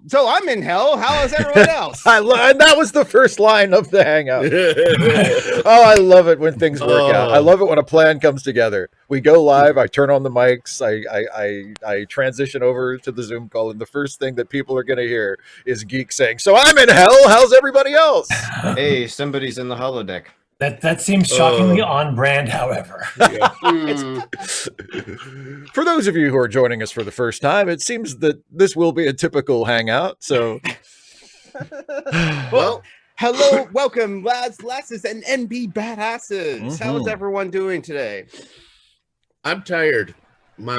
So I'm in hell. How is everyone else? And that was the first line of the Hangout. Oh, I love it when things work out. I love it when a plan comes together. We go live. I turn on the mics. I transition over to the Zoom call, and the first thing that people are going to hear is Geek saying, "So I'm in hell. How's everybody else?" Hey, somebody's in the holodeck. That seems shockingly on brand, however. Yeah. For those of you who are joining us for the first time, it seems that this will be a typical Hangout. So, well, hello, welcome, lads, lasses, and NB badasses. How's everyone doing today? I'm tired. My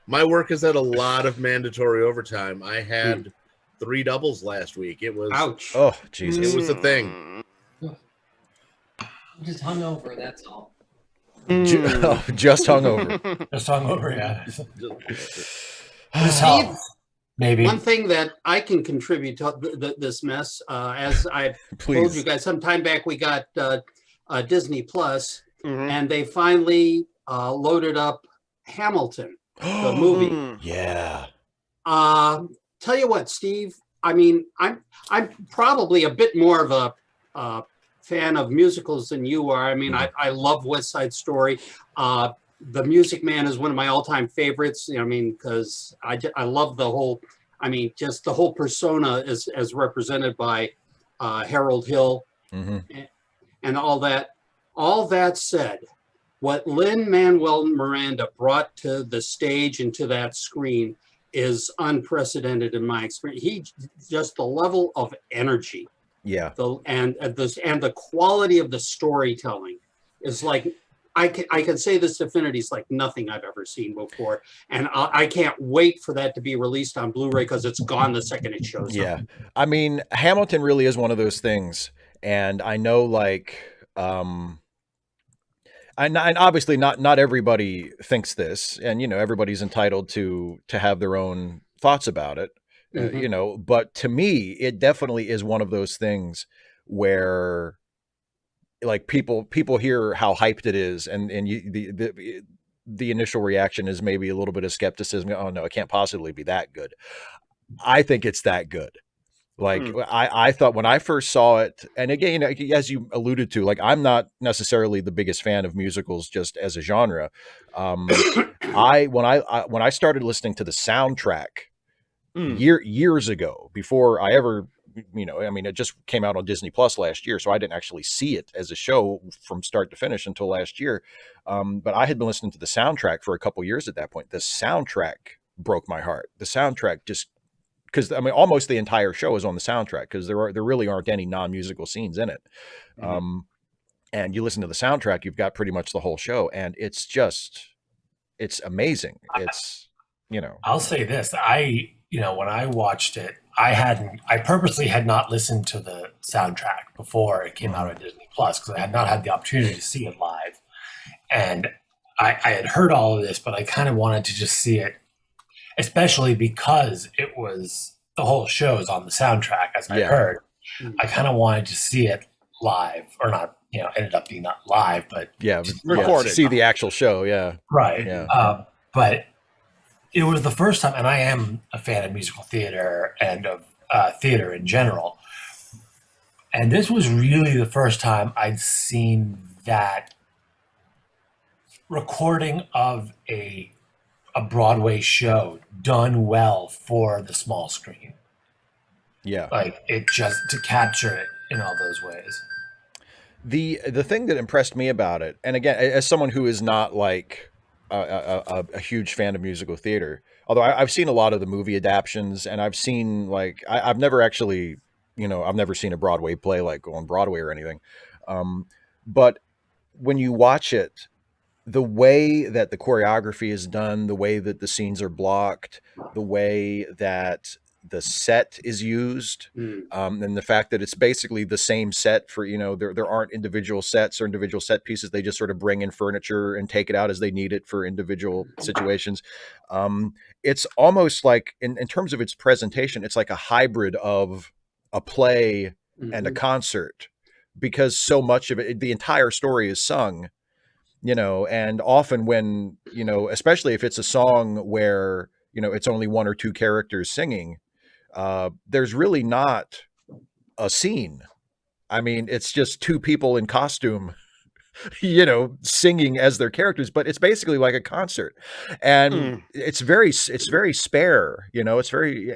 work is at a lot of mandatory overtime. I had 3 doubles last week. It was ouch. Oh, Jesus! It was a thing. I'm just hungover, that's all. Just hungover. Just hungover, yeah. Steve, maybe. One thing that I can contribute to this mess, as I told you guys some time back, we got Disney Plus, and they finally loaded up Hamilton, the movie. Yeah. Tell you what, Steve. I mean, I'm probably a bit more of a fan of musicals than you are. I mean, I love West Side Story. The Music Man is one of my all-time favorites. I mean, because I love the whole. I mean, just the whole persona as represented by Harold Hill and all that. All that said, what Lin-Manuel Miranda brought to the stage and to that screen is unprecedented in my experience. He just the level of energy. Yeah. And the quality of the storytelling is like I can say this definitively, it's like nothing I've ever seen before, and I can't wait for that to be released on Blu-ray because it's gone the second it shows up. Yeah, I mean, Hamilton really is one of those things, and I know, like, and obviously not everybody thinks this, and everybody's entitled to have their own thoughts about it. But to me, it definitely is one of those things where, like, people hear how hyped it is, and the initial reaction is maybe a little bit of skepticism. Oh no, it can't possibly be that good. I think it's that good. Like, I thought when I first saw it, and again, as you alluded to, like, I'm not necessarily the biggest fan of musicals just as a genre. When I started listening to the soundtrack years ago, before I ever, I mean, it just came out on Disney Plus last year, so I didn't actually see it as a show from start to finish until last year. But I had been listening to the soundtrack for a couple years at that point. The soundtrack broke my heart. The soundtrack just, because I mean, almost the entire show is on the soundtrack, because there really aren't any non-musical scenes in it. And you listen to the soundtrack, you've got pretty much the whole show, and it's amazing. It's, I'll say this. When I watched it, I purposely had not listened to the soundtrack before it came out on Disney Plus, because I had not had the opportunity to see it live. And I had heard all of this, but I kind of wanted to just see it, especially because it was the whole show is on the soundtrack, as I heard. I kind of wanted to see it live, or not, ended up being not live, but recorded. See the actual show. Yeah. Right. Yeah. But it was the first time, and I am a fan of musical theater and of theater in general. And this was really the first time I'd seen that recording of a Broadway show done well for the small screen. Yeah. Like, it just, to capture it in all those ways. The thing that impressed me about it, and again, as someone who is not like a huge fan of musical theater, although I've seen a lot of the movie adaptions, and I've seen, like, I've never actually, I've never seen a Broadway play, like, on Broadway or anything. But when you watch it, the way that the choreography is done, the way that the scenes are blocked, the way that the set is used, and the fact that it's basically the same set for, there aren't individual sets or individual set pieces. They just sort of bring in furniture and take it out as they need it for individual situations. It's almost like, in terms of its presentation, it's like a hybrid of a play and a concert, because so much of it, the entire story is sung, and often when, especially if it's a song where, it's only one or two characters singing, there's really not a scene. I mean, it's just two people in costume, singing as their characters, but it's basically like a concert, and it's very spare, it's very,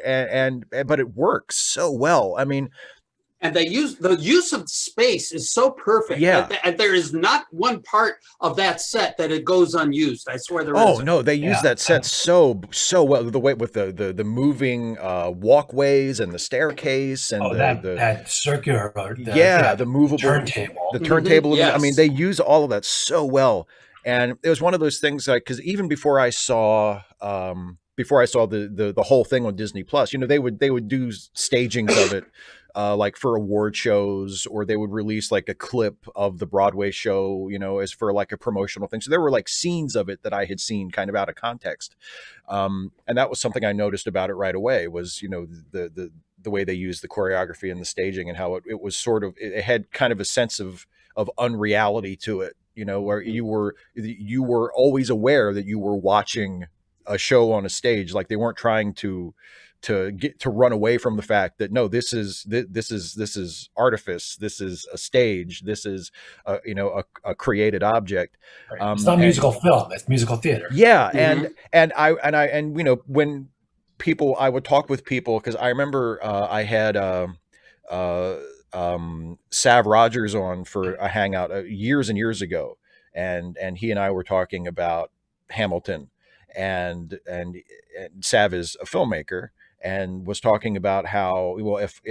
but it works so well. I mean, and the use of space is so perfect. Yeah. And there is not one part of that set that it goes unused. I swear there Oh isn't. no, they use that set so well. The way with the moving walkways and the staircase and that circular, the movable turntable. The turntable. Yes. I mean, they use all of that so well. And it was one of those things, like, because even before I saw the whole thing on Disney Plus, they would do stagings of it. Like for award shows, or they would release like a clip of the Broadway show, as for like a promotional thing. So there were like scenes of it that I had seen kind of out of context. And that was something I noticed about it right away was, the way they used the choreography and the staging, and how it was sort of, it had kind of a sense of unreality to it, where you were always aware that you were watching a show on a stage. Like they weren't trying to run away from the fact that no, this is artifice, this is a stage, this is a created object. Right. It's not musical film; it's musical theater. Yeah, and when I would talk with people, because I remember I had Sav Rogers on for a hangout years and years ago, and he and I were talking about Hamilton, and Sav is a filmmaker, and was talking about how, well, if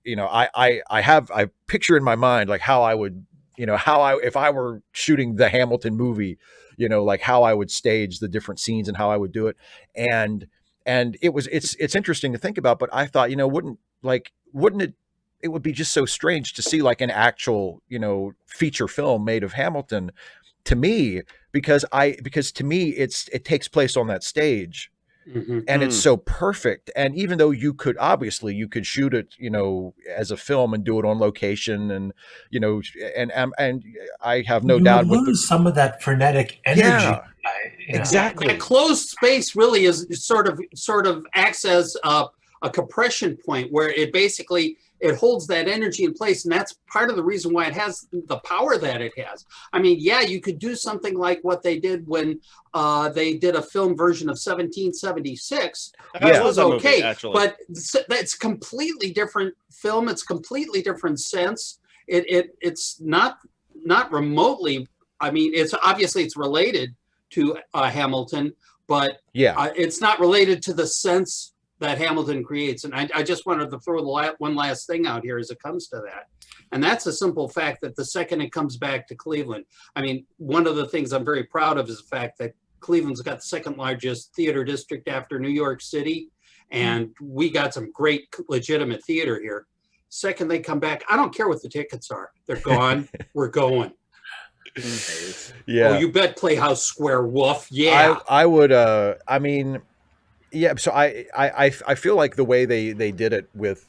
I picture in my mind like how I would, if I were shooting the Hamilton movie, like how I would stage the different scenes and how I would do it. And it's interesting to think about, but I thought, wouldn't it would be just so strange to see like an actual, feature film made of Hamilton to me, because to me it takes place on that stage. And it's so perfect. And even though you could shoot it, as a film and do it on location, and and I have no doubt with some of that frenetic energy. Yeah, exactly. That closed space really is sort of acts as a compression point where it holds that energy in place, and that's part of the reason why it has the power that it has. I mean, yeah, you could do something like what they did when they did a film version of 1776. That was okay, movie, but that's completely different film. It's completely different sense. It's not remotely. I mean, it's obviously it's related to Hamilton, but it's not related to the sense that Hamilton creates. And I just wanted to throw one last thing out here as it comes to that. And that's a simple fact that the second it comes back to Cleveland, I mean, one of the things I'm very proud of is the fact that Cleveland's got the second largest theater district after New York City. And we got some great legitimate theater here. Second they come back, I don't care what the tickets are. They're gone. We're going. Yeah. Oh, you bet Playhouse Square, woof. Yeah. I would, I mean, yeah, so I feel like the way they did it with,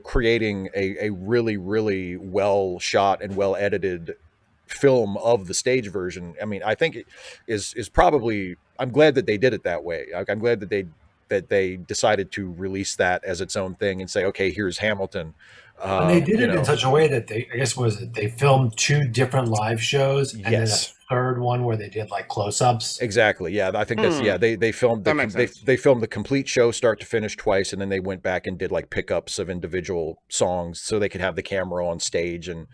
creating a really, really well shot and well edited film of the stage version. I mean, I think it is probably, I'm glad that they did it that way. I'm glad that they decided to release that as its own thing and say, okay, here's Hamilton. And they did it in such a way that they filmed two different live shows, and then a third one where they did like close-ups. Exactly. Yeah, I think that's they filmed they filmed the complete show start to finish twice, and then they went back and did like pickups of individual songs so they could have the camera on stage and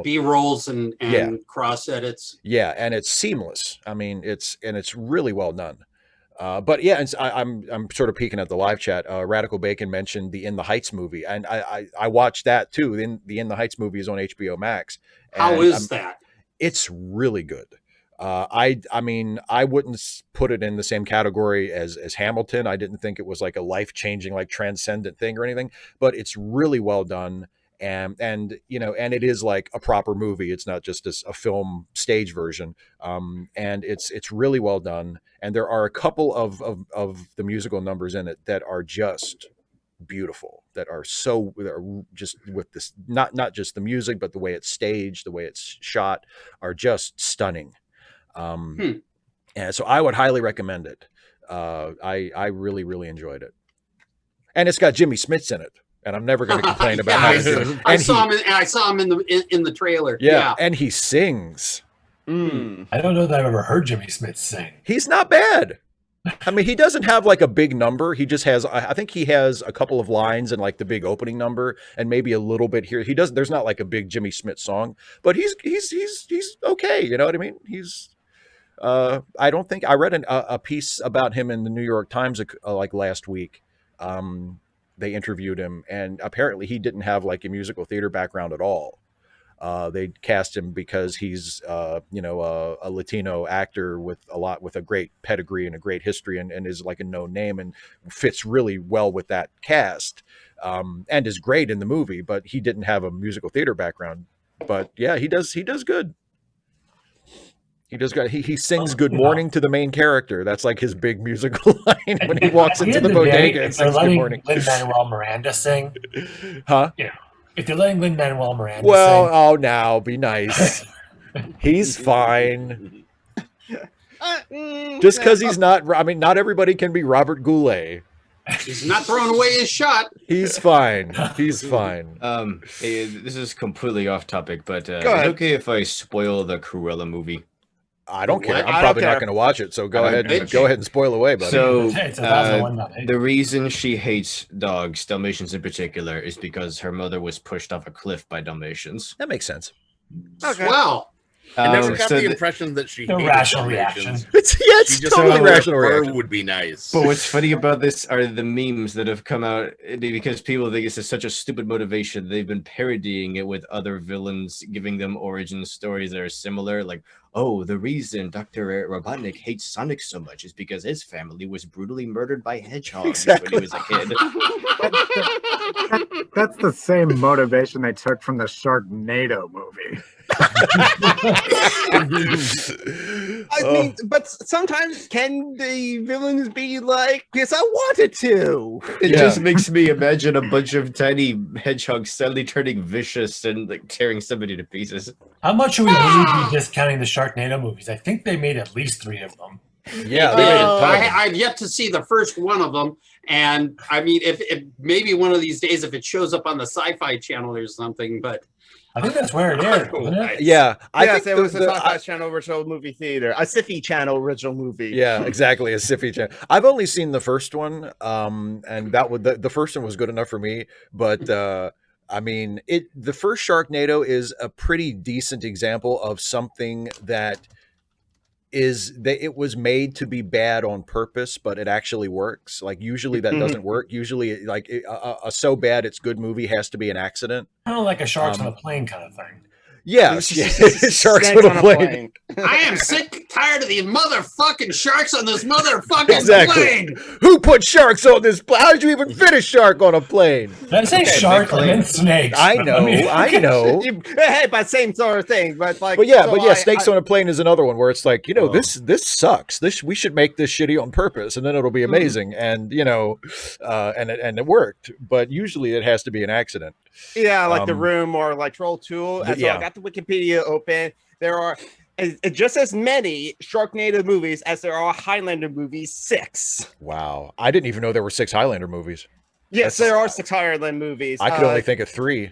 B-rolls and cross edits. Yeah, and it's seamless. I mean, it's really well done. But yeah, I'm sort of peeking at the live chat. Radical Bacon mentioned the In the Heights movie, and I watched that too. The In the Heights movie is on HBO Max. How is that? It's really good. I mean, I wouldn't put it in the same category as Hamilton. I didn't think it was like a life-changing, like transcendent thing or anything, but it's really well done. And it is like a proper movie. It's not just a film stage version. And it's really well done. And there are a couple of the musical numbers in it that are just beautiful, that are just with this, not just the music, but the way it's staged, the way it's shot, are just stunning. And so I would highly recommend it. I really, really enjoyed it. And it's got Jimmy Smits in it. And I'm never going to complain about how good. I saw him in the trailer. Yeah, and he sings. I don't know that I've ever heard Jimmy Smith sing. He's not bad. I mean, he doesn't have like a big number. He just has, I think he has a couple of lines in like the big opening number and maybe a little bit here. He doesn't, there's not like a big Jimmy Smith song, but he's okay. You know what I mean? I don't think I read a piece about him in the New York Times like last week. They interviewed him and apparently he didn't have like a musical theater background at all. They cast him because he's, a Latino actor with a great pedigree and a great history and is like a known name and fits really well with that cast, and is great in the movie, but he didn't have a musical theater background. But yeah, he does good. He does good. He sings "Good Morning" to the main character. That's like his big musical line when he walks into the bodega and sings "Good Morning." Lin-Manuel Miranda sing, huh? Yeah. If they're letting Lin-Manuel Miranda sing. Now be nice. He's fine. Just because he's not, I mean, not everybody can be Robert Goulet. He's not throwing away his shot. He's fine. He's fine. Hey, this is completely off topic, but is it okay if I spoil the Cruella movie? I don't care. I'm probably not going to watch it, so go ahead and spoil away, buddy. So the reason she hates dogs, Dalmatians in particular, is because her mother was pushed off a cliff by Dalmatians. That makes sense. Okay. Wow. I never got the impression that she hated rational reaction. It's totally rational reaction. Would be nice. But what's funny about this are the memes that have come out because people think this is such a stupid motivation. They've been parodying it with other villains, giving them origin stories that are similar. Like, oh, the reason Dr. Robotnik hates Sonic so much is because his family was brutally murdered by hedgehogs when he was a kid. That's the same motivation they took from the Sharknado movie. I mean, but sometimes can the villains be like, yes, I wanted to. It just makes me imagine a bunch of tiny hedgehogs suddenly turning vicious and like tearing somebody to pieces. How much should we really be discounting the Sharknado movies? I think they made at least 3 of them. Yeah, I've yet to see the first one of them, and I mean, if maybe one of these days if it shows up on the Sci-Fi Channel or something, but. I think that's where it is, isn't it? Yeah. I think it was the Sci-Fi Channel original movie theater, a Sci-Fi Channel original movie. Yeah, exactly, a Sci-Fi Channel. I've only seen the first one, and that would the first one was good enough for me. But I mean, the first Sharknado is a pretty decent example of something that it was made to be bad on purpose, but it actually works. Like usually that doesn't work. Usually, like a so bad it's good movie has to be an accident. Kind of like a sharks on a plane kind of thing. Yes, sharks on a plane. I am sick, tired of these motherfucking sharks on this motherfucking plane. Who put sharks on this plane? How did you even fit a shark on a plane? Did I say shark and snakes? I know. Hey, but same sort of thing. But snakes on a plane is another one where it's like, this sucks. We should make this shitty on purpose, and then it'll be amazing. And and it worked. But usually it has to be an accident. Yeah, like The Room or like Troll 2. And so I got the Wikipedia open. There are just as many Sharknado movies as there are Highlander movies, 6. Wow. I didn't even know there were 6 Highlander movies. Yes, there are 6 Highlander movies. I could only think of 3.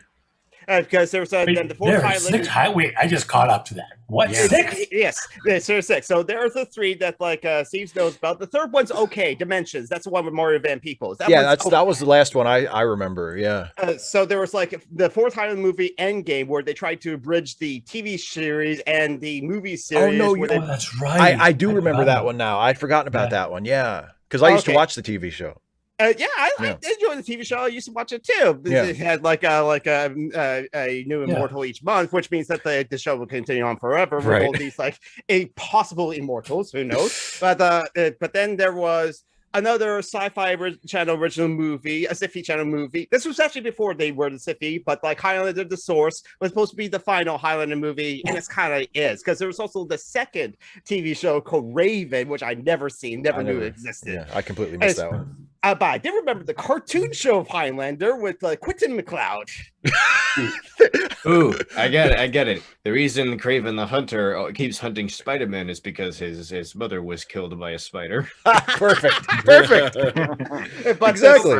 Because there was then the 4th Highlander. Wait, I just caught up to that. What? Yeah. 6? Yes, there's 6. So there's the 3 that like Steve knows about. The 3rd one's okay. Dimensions. That's the one with Mario Van Peebles. That was the last one I remember. Yeah. So there was like the 4th Highlander movie, Endgame, where they tried to bridge the TV series and the movie series. Oh no, that's right. I do remember that one now. I'd forgotten about that one. Yeah, because I used to watch the TV show. I enjoyed the TV show. I used to watch it too. It had like a new immortal each month, which means that the show will continue on forever with all these like possible immortals. Who knows? But then there was another Sci-Fi Channel original movie, a Sci-Fi Channel movie. This was actually before they were the Sci-Fi, but like Highlander the Source was supposed to be the final Highlander movie, and it's kind of is because there was also the second TV show called Raven, which I never knew existed. Yeah, I completely missed that one. but I did remember the cartoon show of Highlander with Quentin MacLeod. Ooh, I get it. The reason Kraven the Hunter keeps hunting Spider-Man is because his mother was killed by a spider. Perfect. But Exactly.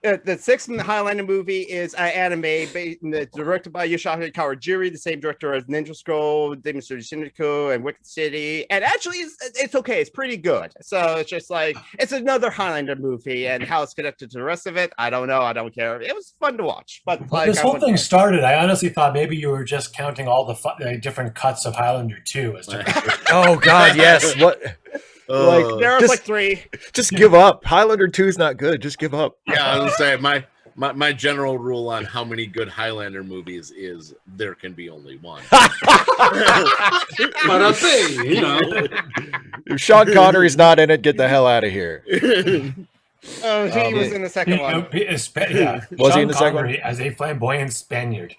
The sixth Highlander movie is anime directed by Yoshiaki Kawajiri, the same director as Ninja Scroll, Demon Studio Syndicate, and Wicked City. And actually, it's okay. It's pretty good. So it's just like, it's another Highlander movie, and how it's connected to the rest of it, I don't know. I don't care. It was fun to watch. But like, this whole thing started, I honestly thought maybe you were just counting all the different cuts of Highlander 2 as different. Oh God, yes. What? Like there was like 3. Just give up. Highlander 2 is not good. Just give up. Yeah, I was gonna say my general rule on how many good Highlander movies is there can be only one. But I'm saying, you know, If Sean Connery's not in it, get the hell out of here. Oh, he was in the second one. Was Sean he in the second Connery as a flamboyant Spaniard.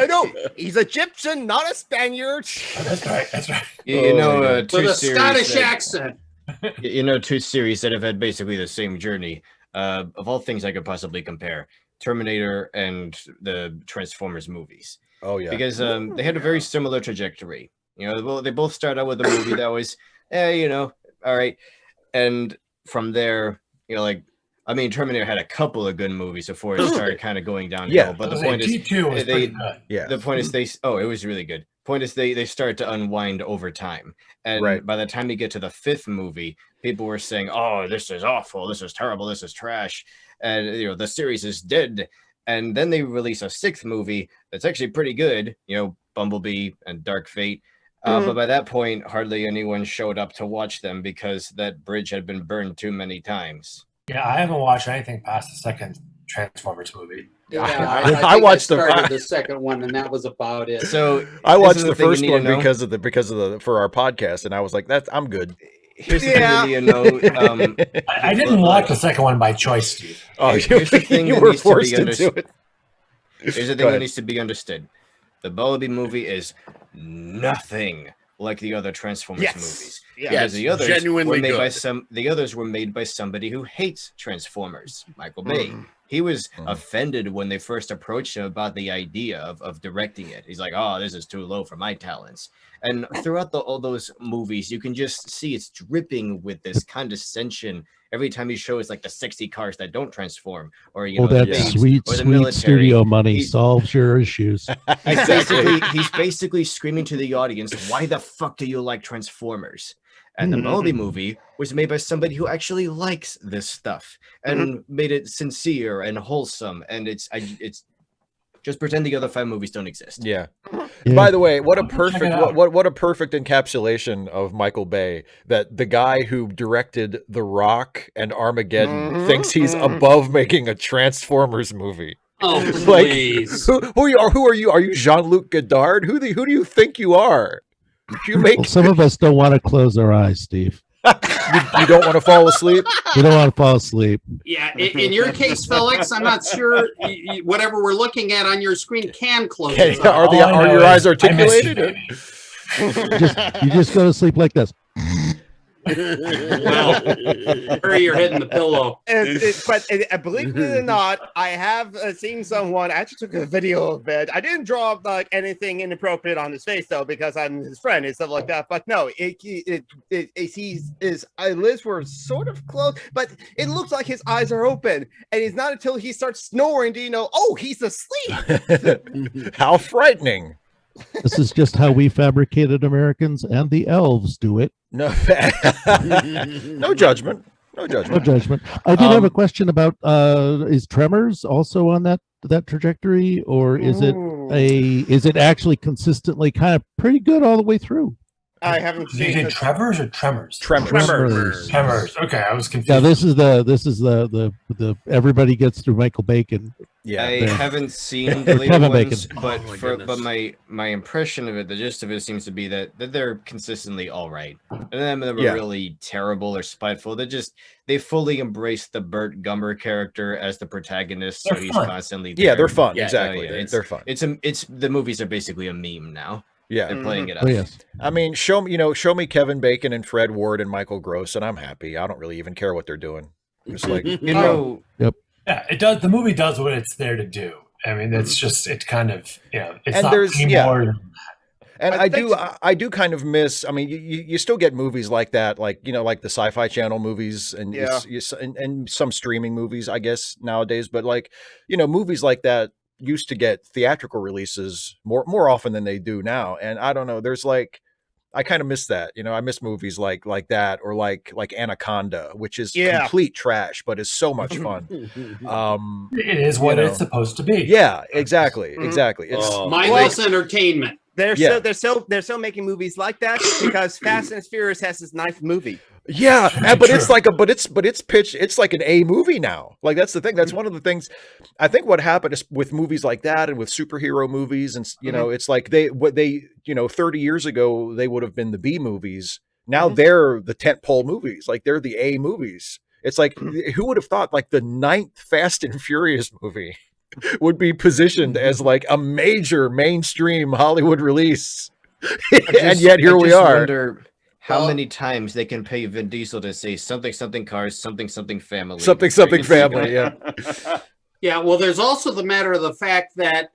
No, he's Egyptian, not a Spaniard. Oh, that's right. That's right. You know, with a Scottish that, accent. you know, 2 series that have had basically the same journey. Of all things I could possibly compare, Terminator and the Transformers movies. Oh yeah, because they had a very similar trajectory. You know, they both started out with a movie that was, you know, all right, and from there, you know, like, I mean, Terminator had a couple of good movies before it started kind of going downhill. Yeah. But the point is, T2 was pretty good. yeah. the point is it was really good. Point is they start to unwind over time. And by the time you get to the 5th movie, people were saying, oh, this is awful, this is terrible, this is trash. And you know, the series is dead. And then they release a 6th movie that's actually pretty good, you know, Bumblebee and Dark Fate. But by that point, hardly anyone showed up to watch them because that bridge had been burned too many times. Yeah, I haven't watched anything past the second Transformers movie. Yeah, I watched the second one, and that was about it. So I watched the first one because of the for our podcast, and I was like, I'm good. Here's the thing that you know. I didn't watch the second one by choice, Steve. Oh, here's the thing you that were needs to forced be into it. Here's the thing that needs to be understood. The Bumblebee movie is nothing like the other Transformers movies. Because the others genuinely were made by the others were made by somebody who hates Transformers, Michael Bay. He was offended when they first approached him about the idea of directing it. He's like, oh, this is too low for my talents. And throughout all those movies, you can just see it's dripping with this condescension every time he shows like the sexy cars that don't transform, or you know, that babes, sweet or the military. studio money solves your issues. He's basically screaming to the audience, why the fuck do you like Transformers? And the Bumblebee movie was made by somebody who actually likes this stuff and made it sincere and wholesome. And it's just pretend the other 5 movies don't exist. Yeah. By the way, what a perfect what a perfect encapsulation of Michael Bay, that the guy who directed The Rock and Armageddon thinks he's above making a Transformers movie. Oh, please. Like, who are you? Are you Jean-Luc Godard? Who do you think you are? You make Well, some of us don't want to close our eyes, Steve. you don't want to fall asleep? We don't want to fall asleep. Yeah, in your case, Felix, I'm not sure whatever we're looking at on your screen can close. Are your eyes articulated? You just go to sleep like this. Well, bury your head in the pillow. But believe it or not, I have seen someone. I actually took a video of it. I didn't draw like anything inappropriate on his face though, because I'm his friend and stuff like that. But no, his eyelids were sort of closed, but it looks like his eyes are open. And it's not until he starts snoring do you know, oh, he's asleep. How frightening! This is just how we fabricated Americans and the elves do it. No, no judgment. No judgment. No judgment. I did have a question about is Tremors also on that trajectory, or is it actually consistently kind of pretty good all the way through? I haven't seen it. Trevors or Tremors? Tremors. Tremors. Okay, I was confused. Yeah, this is the everybody gets through Michael Bacon. Yeah, I haven't seen the later ones, but my impression of it, the gist of it, seems to be that they're consistently all right. And then they were really terrible or spiteful. They fully embrace the Burt Gummer character as the protagonist, so he's constantly there. Yeah, they're fun. Exactly, they're fun. It's the movies are basically a meme now. Yeah, they're playing it up. Oh, yes. I mean, show me Kevin Bacon and Fred Ward and Michael Gross, and I'm happy. I don't really even care what they're doing. It's like, You know, Yeah, it does. The movie does what it's there to do. I mean, it's just, it kind of, it's And not there's- any yeah. more than and I I think- do kind of miss. I mean, you still get movies like that, like like the Sci-Fi Channel movies, and Yeah. and some streaming movies, I guess nowadays. But like movies like that used to get theatrical releases more often than they do now. And I don't know. There's like, I kind of miss that. I miss movies like that, or like Anaconda, which is complete trash, but is so much fun. it is what it's supposed to be. Yeah, exactly. It's mindless entertainment. They're still making movies like that because Fast and Furious has this ninth movie. Yeah, but it's like it's pitched. It's like an A movie now. Like that's the thing. That's one of the things. I think what happened is with movies like that and with superhero movies, and it's like 30 years ago they would have been the B movies. Now they're the tentpole movies. Like they're the A movies. It's like who would have thought like the 9th Fast and Furious movie would be positioned as like a major mainstream Hollywood release, and yet here we are. Wonder how many times they can pay Vin Diesel to say something cars, something family, something family. Yeah. Yeah. Well, there's also the matter of the fact that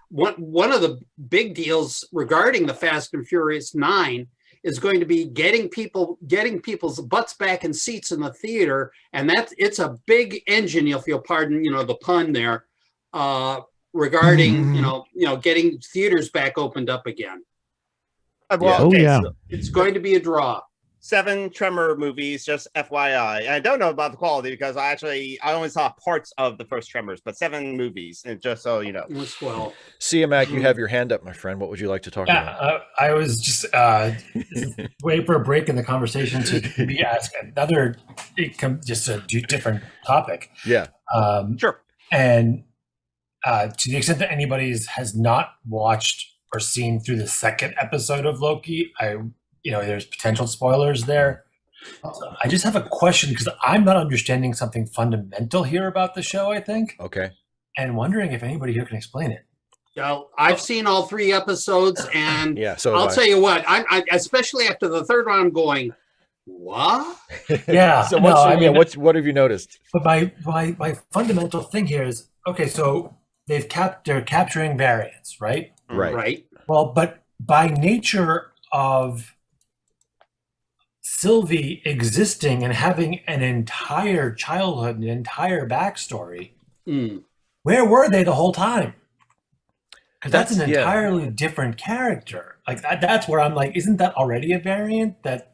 one of the big deals regarding the Fast and Furious 9 is going to be getting people's butts back in seats in the theater, and it's a big engine, if you'll pardon the pun there, regarding getting theaters back opened up again. So it's going to be a draw. 7 Tremor movies, just FYI. I don't know about the quality because I only saw parts of the first Tremors, but 7 movies, and just so you know. Well, Mac, you have your hand up, my friend. What would you like to talk about? I was just waiting for a break in the conversation to maybe ask another, just a different topic. Yeah. Sure. And to the extent that anybody has not watched or seen through the second episode of Loki, there's potential spoilers there. So I just have a question because I'm not understanding something fundamental here about the show, I think. Okay. And wondering if anybody here can explain it. I've seen all 3 episodes, and so I'll tell you what, I especially after the third one, I'm going, what? Yeah. So what have you noticed? But my fundamental thing here is, okay, so they're capturing variants, right? Right. Well, but by nature of Sylvie existing and having an entire childhood, an entire backstory, where were they the whole time? Because that's an entirely different character. Like that's where I'm like, isn't that already a variant? That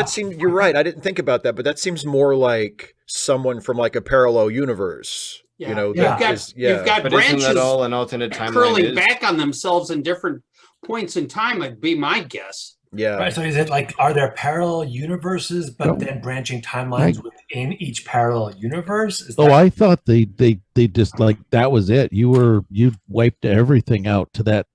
seems. You're right. I didn't think about that, but that seems more like someone from like a parallel universe. Yeah. You've got but branches isn't that all an alternate timeline curling back on themselves in different points in time, would be my guess. Yeah. Right. So is it like, are there parallel universes, but then branching timelines within each parallel universe? I thought they just like that was it. You wiped everything out to that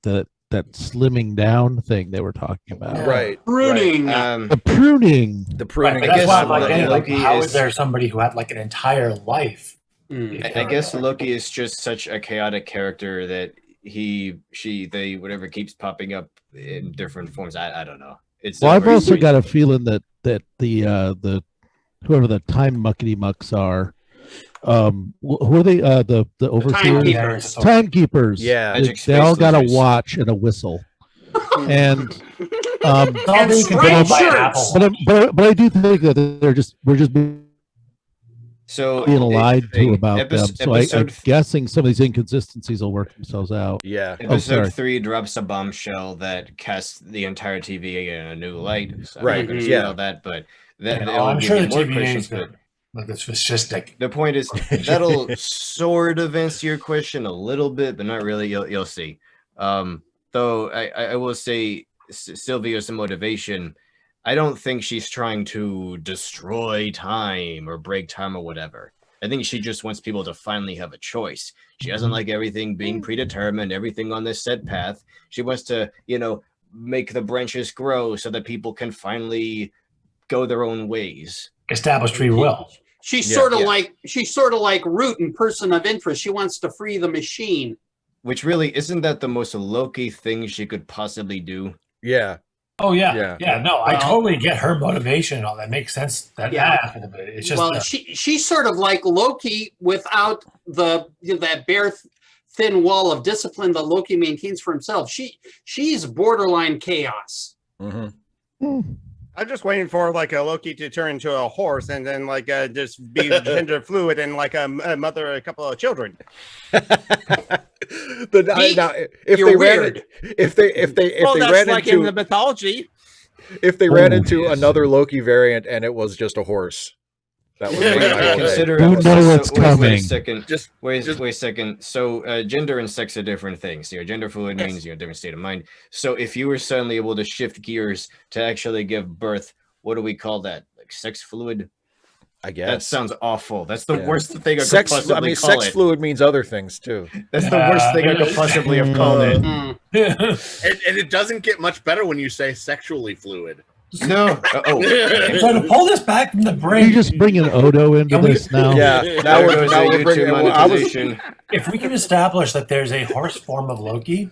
slimming down thing they were talking about. Right. Pruning. The pruning. Right, that's why I'm like, how is there somebody who had like an entire life? I guess Loki is just such a chaotic character that they whatever keeps popping up in different forms. I don't know. I've also got a feeling that the whoever the time muckety mucks are, who are they? The overseers, timekeepers. Yeah, they all got a watch and a whistle, and but I do think that we're just being lied to about them. So I'm guessing some of these inconsistencies will work themselves out. Yeah. Episode 3 drops a bombshell that casts the entire TVA in a new light. So right. Yeah. That, but I'm sure the TVA is good. Like it's fascistic. The point is that'll sort of answer your question a little bit, but not really. You'll see. Though I will say Sylvia's motivation. I don't think she's trying to destroy time or break time or whatever. I think she just wants people to finally have a choice. She doesn't like everything being predetermined, everything on this set path. She wants to, make the branches grow so that people can finally go their own ways. Establish free will. She's sort of like Root in Person of Interest. She wants to free the machine. Which really isn't that the most Loki thing she could possibly do? Yeah. Oh yeah. No, I totally get her motivation. All that makes sense. That it's just she's sort of like Loki without that bare thin wall of discipline that Loki maintains for himself. She's borderline chaos. Mm-hmm. I'm just waiting for like a Loki to turn into a horse and then like just be gender fluid and like mother a couple of children. If they ran like into in the mythology, if they ran into another Loki variant and it was just a horse, that would consider. Who knows what's coming? Wait a second. Wait a second. So, gender and sex are different things. Gender fluid means different state of mind. So, if you were suddenly able to shift gears to actually give birth, what do we call that? Like sex fluid? I guess that sounds awful. That's the worst thing I could possibly call sex fluid means other things too. That's the worst thing I could possibly have called it. And it doesn't get much better when you say sexually fluid. No. So to pull this back from the brain, you just bringing Odo into this now. Yeah. Now we're bringing monetization. If we can establish that there's a horse form of Loki,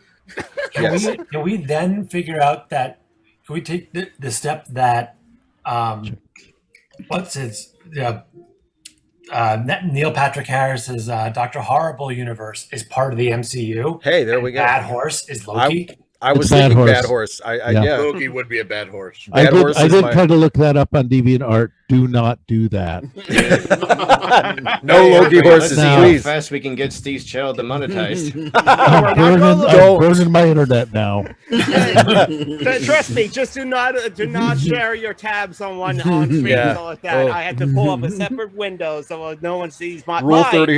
can we then figure out that? Can we take the step that what's his Neil Patrick Harris's Dr. Horrible universe is part of the MCU? Hey, there we go. Bad horse is Loki. I was thinking Bad Horse. Loki would be a bad horse. I did try to look that up on DeviantArt. Do not do that. No Loki horses, please. How fast we can get Steve's channel demonetized. I'm burning my internet now. Trust me, just do not share your tabs on screen like that. I had to pull up a separate window so no one sees my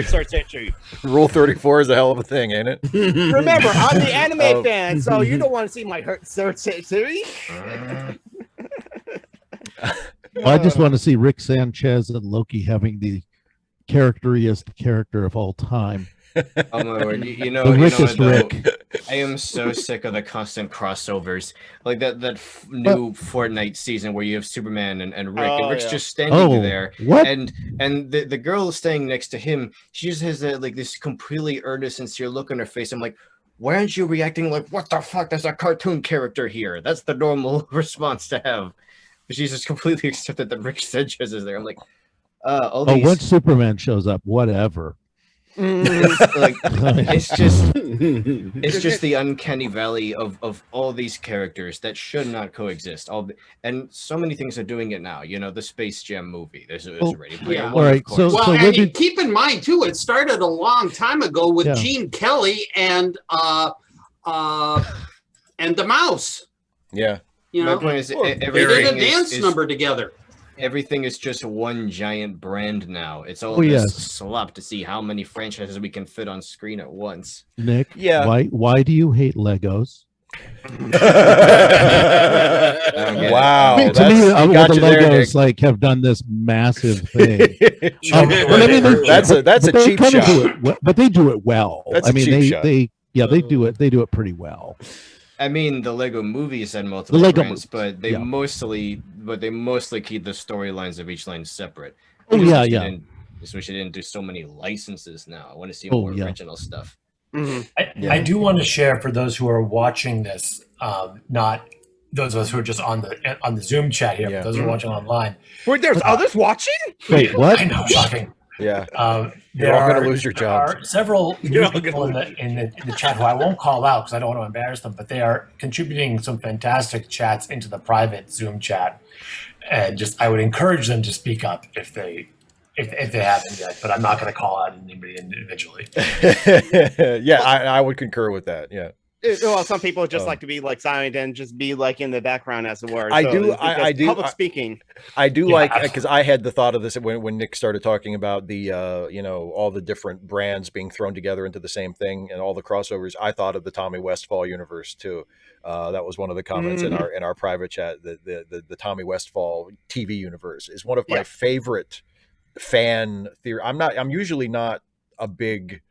search history. Rule 34 is a hell of a thing, ain't it? Remember, I'm the anime fan, so you don't want to see my search history. I just want to see Rick Sanchez and Loki having the characteriest character of all time. Oh my word! You know, Rick. I am so sick of the constant crossovers, like that new Fortnite season where you have Superman and Rick, and Rick's just standing there, and the girl standing next to him, she just has like this completely earnest, sincere look on her face. I'm like, why aren't you reacting like, what the fuck? There's a cartoon character here. That's the normal response to have. But she's just completely accepted that Rick Sanchez is there. I'm like, once Superman shows up, whatever. It's just the uncanny valley of all these characters that should not coexist. And so many things are doing it now. You know, the Space Jam movie. There's already all right. And keep in mind too, it started a long time ago with Gene Kelly and the Mouse. Yeah. You know, my point is, they did a dance number together. Everything is just one giant brand now. It's all this slop to see how many franchises we can fit on screen at once. Nick, why do you hate Legos? Wow, to me, the Legos like have done this massive thing. That's a cheap shot, but they do it well. That's they do it pretty well. I mean, the Lego movies had multiple brands, but they mostly keep the storylines of each line separate. So we didn't do so many licenses now. I want to see more original stuff. Mm-hmm. I do want to share for those who are watching this, not those of us who are just on the Zoom chat here, but those who are watching online. Wait, there's others watching? Wait, what? I know, shocking. Yeah, you're all going to lose your job. There are several people in the chat who I won't call out because I don't want to embarrass them, but they are contributing some fantastic chats into the private Zoom chat, and I would encourage them to speak up if they haven't yet. But I'm not going to call out anybody individually. I would concur with that. Yeah. Well, some people just like to be like silent and just be like in the background, as it were. I do. Public speaking. I do like, because I had the thought of this when Nick started talking about the all the different brands being thrown together into the same thing and all the crossovers. I thought of the Tommy Westfall universe too. That was one of the comments in our private chat. The Tommy Westfall TV universe is one of my favorite fan theory. I'm usually not a big.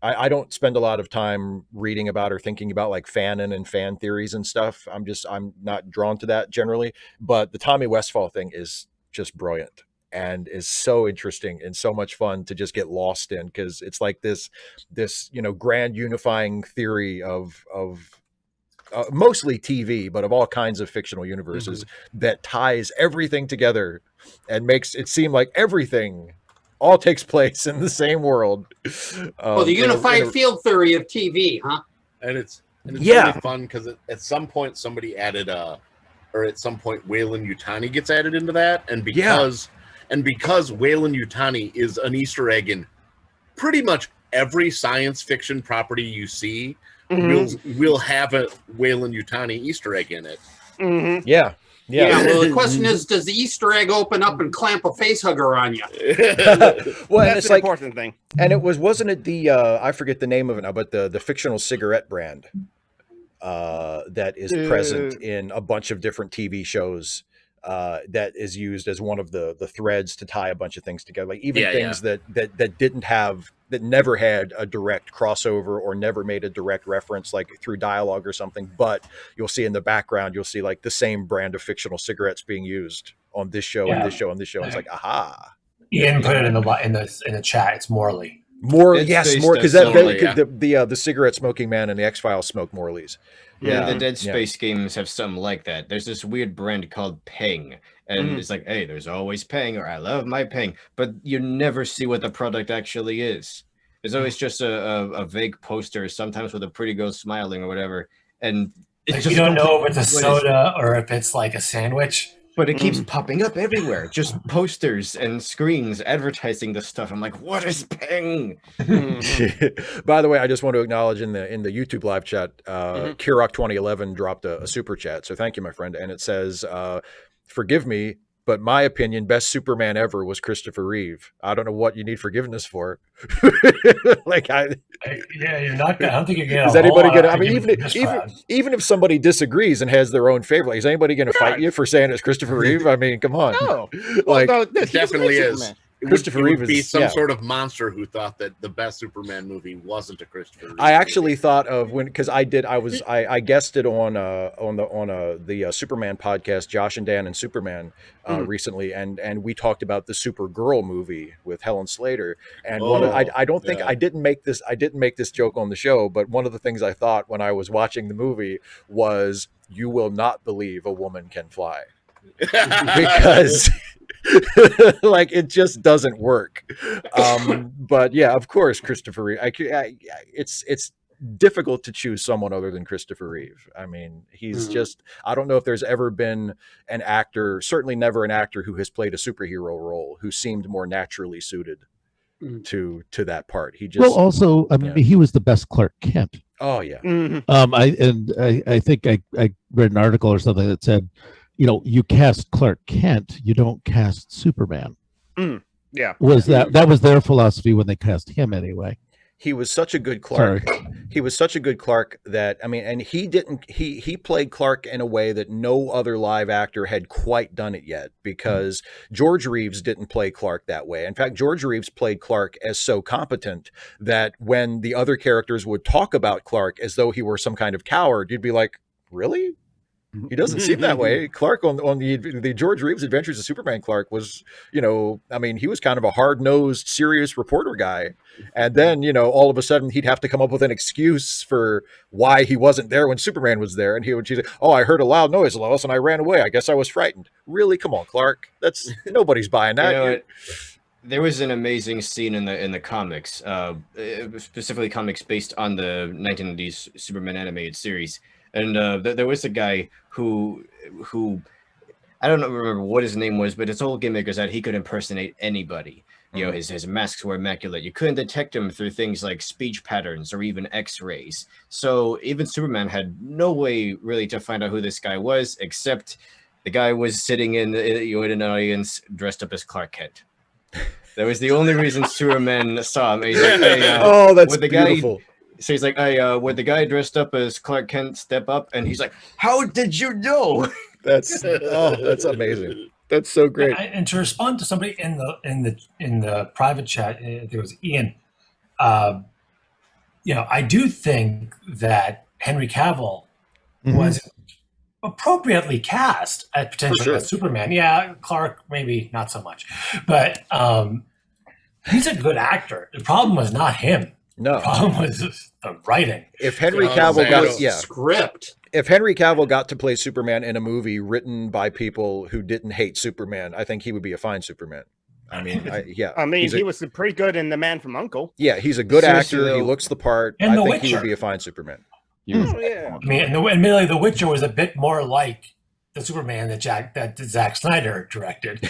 I don't spend a lot of time reading about or thinking about like fanon and fan theories and stuff. I'm not drawn to that generally, but the Tommy Westfall thing is just brilliant and is so interesting and so much fun to just get lost in, because it's like this grand unifying theory of mostly TV, but of all kinds of fictional universes that ties everything together and makes it seem like everything all takes place in the same world. The unified field theory of TV, huh? And it's really fun because at some point somebody added or at some point Weyland Yutani gets added into that, and because Weyland Yutani is an Easter egg in pretty much every science fiction property you see, will have a Weyland Yutani Easter egg in it. Yeah. Well, the question is, does the Easter egg open up and clamp a face hugger on you? Well, that's an important thing. And wasn't it the I forget the name of it now, but the fictional cigarette brand that is present in a bunch of different TV shows that is used as one of the threads to tie a bunch of things together, like even things that didn't have, that never had a direct crossover or never made a direct reference, like through dialogue or something, but you'll see in the background, you'll see like the same brand of fictional cigarettes being used on this show and this show and this show. It's like, aha. Ian put it in the chat. It's Morley. More, yes, more, because the cigarette smoking man in the X-Files smoke Morley's. Yeah, the Dead Space games have something like that. There's this weird brand called Peng, and it's like, hey, there's always Peng, or I love my Peng, but you never see what the product actually is. There's always just a vague poster, sometimes with a pretty girl smiling or whatever, and like you don't know if it's a soda or if it's like a sandwich. But it keeps popping up everywhere, just posters and screens advertising this stuff. I'm like, what is Peng? By the way, I just want to acknowledge in the YouTube live chat, Kirok 2011 dropped a super chat. So thank you, my friend. And it says, forgive me, but my opinion, best Superman ever was Christopher Reeve. I don't know what you need forgiveness for. You're not gonna, I don't think you're gonna. Is anybody gonna? I mean, even if somebody disagrees and has their own favorite, is anybody gonna fight you for saying it's Christopher Reeve? I mean, come on. No, it definitely is. Christopher Reeve would be some sort of monster who thought that the best Superman movie wasn't a Christopher Reeve I actually movie. Thought of because I guested on the Superman podcast, Josh and Dan and Superman recently, and we talked about the Supergirl movie with Helen Slater, and I don't think I didn't make this joke on the show, but one of the things I thought when I was watching the movie was, you will not believe a woman can fly. Because like it just doesn't work. But yeah, of course, Christopher Reeve. It's difficult to choose someone other than Christopher Reeve. I mean, he's just, I don't know if there's ever been an actor, certainly never an actor who has played a superhero role who seemed more naturally suited to that part. He just, also, I mean, he was the best Clark Kent. Oh yeah. I think I read an article or something that said, you cast Clark Kent, you don't cast Superman. Yeah. That was their philosophy when they cast him anyway. He was such a good Clark. He was such a good Clark that, I mean, and he played Clark in a way that no other live actor had quite done it yet, because George Reeves didn't play Clark that way. In fact, George Reeves played Clark as so competent that when the other characters would talk about Clark as though he were some kind of coward, you'd be like, really? He doesn't seem that way. Clark on the George Reeves Adventures of Superman, Clark was, I mean, he was kind of a hard-nosed, serious reporter guy. And then, all of a sudden he'd have to come up with an excuse for why he wasn't there when Superman was there. And he'd say, oh, I heard a loud noise, Lois, and I ran away. I guess I was frightened. Really? Come on, Clark. That's nobody's buying that. There was an amazing scene in the comics, specifically comics based on the 1990s Superman animated series. And there was a guy who I don't remember what his name was, but his whole gimmick was that he could impersonate anybody. His masks were immaculate. You couldn't detect him through things like speech patterns or even X-rays. So even Superman had no way really to find out who this guy was, except the guy was sitting in an audience dressed up as Clark Kent. That was the only reason Superman saw him. He's like, hey, that's beautiful. So he's like, would the guy dressed up as Clark Kent step up? And he's like, how did you know? That's amazing. That's so great. And to respond to somebody in the private chat, there was Ian. I do think that Henry Cavill was appropriately cast as potentially as Superman. Yeah, Clark maybe not so much, but he's a good actor. The problem was not him. No, the problem was the writing. If Henry Cavill got script, if Henry Cavill got to play Superman in a movie written by people who didn't hate Superman, I think he would be a fine Superman. I mean, he was pretty good in The Man from U.N.C.L.E. Yeah, he's a good actor. He looks the part. And I The think Witcher. he would be a fine Superman. Yeah. I mean, admittedly, The Witcher was a bit more like the Superman that Zack Snyder directed.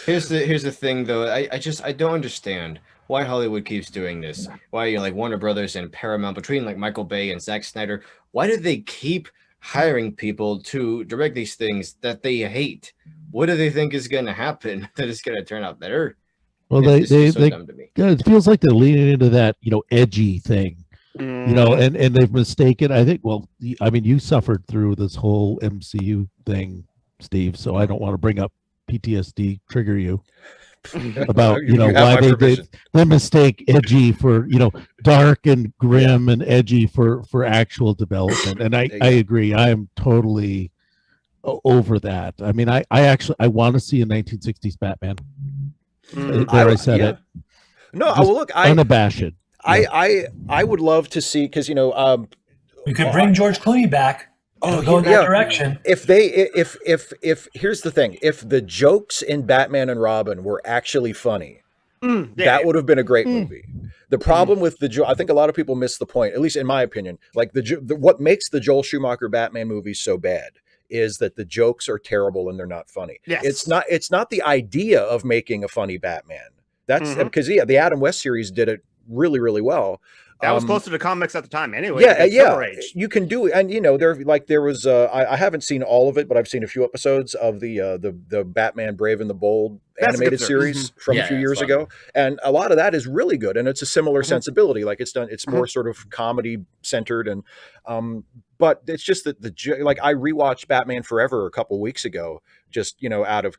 Here's the thing, though. I don't understand why Hollywood keeps doing this. Why like Warner Brothers and Paramount, between like Michael Bay and Zack Snyder, why do they keep hiring people to direct these things that they hate? What do they think is going to happen that is going to turn out better? Well, it's so dumb to me. Yeah, it feels like they're leaning into that, edgy thing. And they've mistaken. I think. Well, I mean, you suffered through this whole MCU thing, Steve. So I don't want to bring up PTSD, trigger you about why they mistake edgy for dark and grim and edgy for actual development. And I agree. I am totally over that. I mean, I want to see a 1960s Batman. I said it. No, well, look, unabashed. I would love to see, because we could bring George Clooney back. Go in that direction. If here's the thing, if the jokes in Batman and Robin were actually funny, that would have been a great movie. The problem with I think a lot of people miss the point, at least in my opinion. Like what makes the Joel Schumacher Batman movies so bad is that the jokes are terrible and they're not funny. Yes. It's not the idea of making a funny Batman. That's because the Adam West series did it really, really well. That was close to the comics at the time anyway. Yeah. You can do it. And there was I haven't seen all of it, but I've seen a few episodes of the Batman Brave and the Bold animated series from a few years ago. And a lot of that is really good. And it's a similar sensibility. Like it's more sort of comedy centered. And but it's just that I rewatched Batman Forever a couple weeks ago, just out of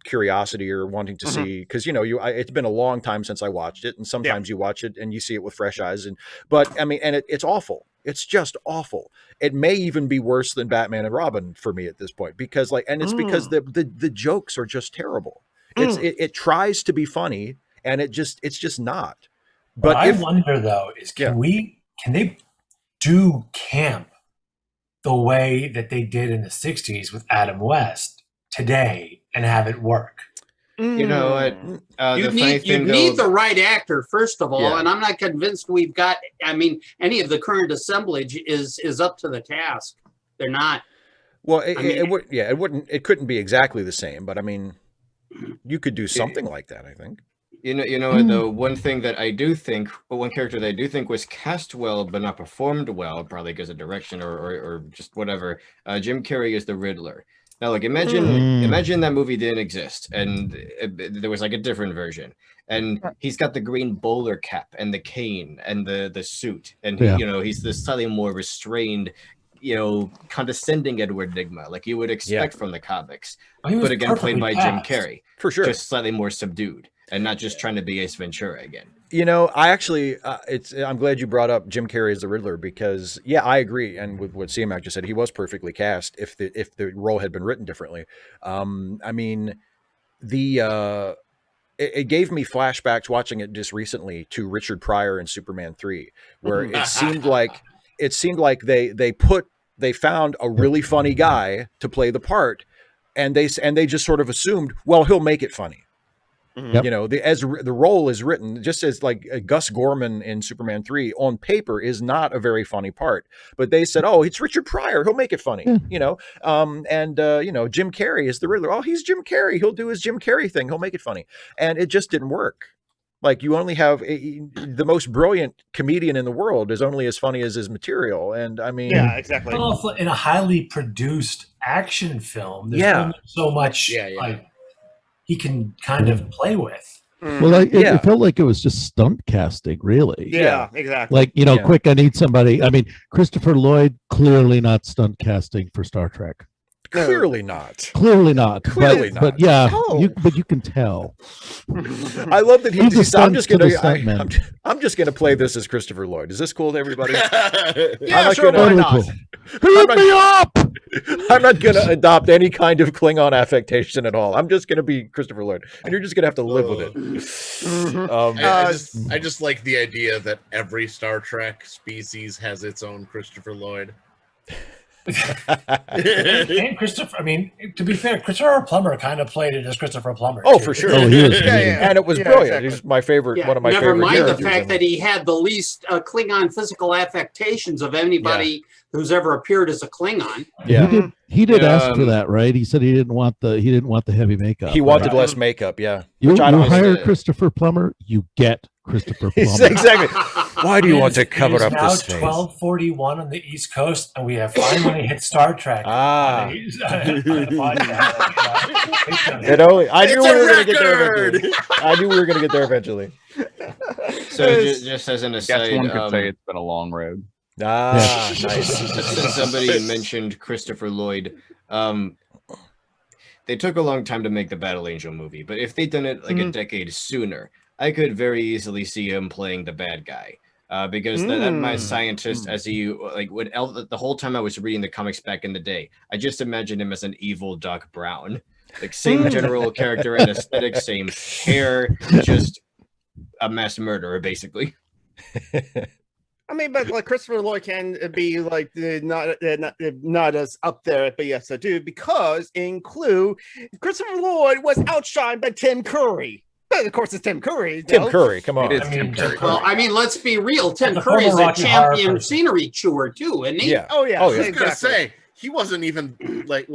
curiosity or wanting to see, because it's been a long time since I watched it, and sometimes you watch it and you see it with fresh eyes, but I mean, and it's awful. It's just awful. It may even be worse than Batman and Robin for me at this point, because it's because the jokes are just terrible. It tries to be funny and it's just not. But I wonder though, can they do camp the way that they did in the 60s with Adam West today and have it work? You know what? You need the right actor, first of all, and I'm not convinced we've got. I mean, any of the current assemblage is up to the task. They're not. Well, it couldn't be exactly the same, but I mean, you could do something like that, I think. The one thing that I do think, one character that I do think was cast well but not performed well, probably because of direction or just whatever. Jim Carrey is the Riddler. Now, like, imagine that movie didn't exist and there was like a different version, and he's got the green bowler cap and the cane and the suit, and he's this slightly more restrained, condescending Edward Nygma, like you would expect from the comics, but again played by Jim Carrey, for sure, just slightly more subdued and not just trying to be Ace Ventura again. I actually, I'm glad you brought up Jim Carrey as the Riddler, because I agree. And with what CMAC just said, he was perfectly cast if the role had been written differently. I mean, it gave me flashbacks watching it just recently to Richard Pryor in Superman 3, where it seemed like they found a really funny guy to play the part, and they just sort of assumed, well, he'll make it funny. Yep. As the role is written, just as like Gus Gorman in Superman 3 on paper is not a very funny part, but they said, oh, it's Richard Pryor, he'll make it funny. Jim Carrey is the Riddler. Oh, he's Jim Carrey, he'll do his Jim Carrey thing, he'll make it funny. And it just didn't work. Like, you only have the most brilliant comedian in the world is only as funny as his material. And I mean, yeah, exactly. Also, in a highly produced action film, there's only so much like he can kind of play with. Well, it felt like it was just stunt casting, really. Yeah, exactly. Like, quick, I need somebody. I mean, Christopher Lloyd, clearly not stunt casting for Star Trek. Clearly not. Clearly not. Clearly but, not. But yeah, No. you can tell. I love that He's a I'm just stunt to the gonna stuntman. I'm just gonna play this as Christopher Lloyd. Is this cool to everybody? Yeah, not sure, gonna- why Totally not? cool. Hit me up! I'm not gonna adopt any kind of Klingon affectation at all. I'm just gonna be Christopher Lloyd, and you're just gonna have to live with it. I just like the idea that every Star Trek species has its own Christopher Lloyd. And Christopher, I mean, to be fair, Christopher Plummer kind of played it as Christopher Plummer. Oh, too. for sure. Oh, he was Yeah, amazing. yeah. And it was Yeah, brilliant. exactly. He's my favorite, Yeah, one of my never favorite mind the characters fact in that he had the least Klingon physical affectations of anybody who's ever appeared as a Klingon. Yeah. He did Yeah, ask for that, right? He said he didn't want the heavy makeup. He wanted right? less makeup, yeah. You Which I don't hire understand. Christopher Plummer, you get Christopher He's Plummer. exactly. Why do you want to It cover is up now this face? 12:41 on the East Coast, and we have finally hit Star Trek. Ah. on a podcast. It only, I knew It's we a were going to get there record! eventually. I knew we were going to get there eventually. So just as an Guess aside, one could say it's been a long road. Ah, nice. since somebody mentioned Christopher Lloyd, they took a long time to make the Battle Angel movie, but if they'd done it like a decade sooner, I could very easily see him playing the bad guy. Because that my scientist, as he like would the whole time I was reading the comics back in the day, I just imagined him as an evil Doc Brown, like same general character and aesthetic, same hair, just a mass murderer basically. I mean, but like Christopher Lloyd can be like not as up there, but yes, I do, because in Clue, Christopher Lloyd was outshined by Tim Curry. But of course, it's Tim Curry. Tim though. Curry, come on. It is I mean, Tim Curry. Well, I mean, let's be real. Tim The Curry is former a Rocky Horror champion person. scenery chewer too, isn't he? Yeah. Oh yeah. Oh, I yeah. was gonna Exactly. say he wasn't even like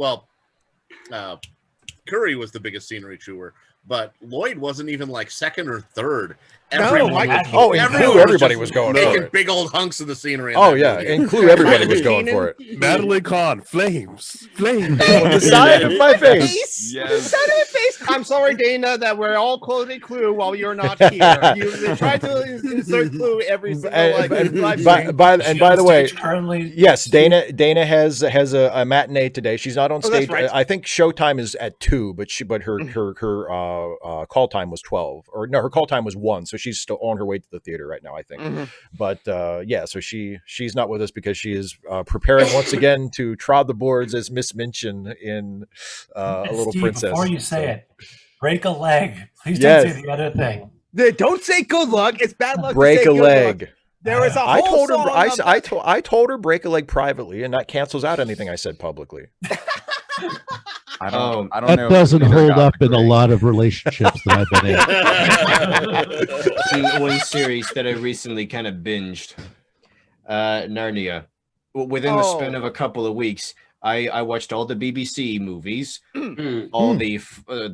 Curry was the biggest scenery chewer, but Lloyd wasn't even like second or third. Everyone, Oh, in everyone Clue, everybody just was going making for it. big old hunks of the scenery. in Oh, that yeah. movie. In Clue, everybody was going for it. Natalie Kahn, flames. The side of my face. Yes. Side of my face. I'm sorry, Dana, that we're all quoting Clue while you're not here. You tried to insert Clue every single live stream. By the way, currently, yes, Dana has a matinee today. She's not on Oh, that's stage. right. I think showtime is at 2, but her call time was 12, or no, her call time was 1, so she's still on her way to the theater right now, I think. But yeah, so she's not with us because she is preparing once again to trod the boards as Miss Minchin in A Little Steve, Princess. before you say So- it, break a leg. Please Yes. don't say the other thing. Don't say good luck. It's bad luck. break to say a good leg. Luck. There is a whole I told her. song I told her break a leg privately, and that cancels out anything I said publicly. I don't know. That if doesn't either hold guy up in a agrees. lot of relationships that I've been in. One series that I recently kind of binged, Narnia. Within the span of a couple of weeks, I watched all the BBC movies, all the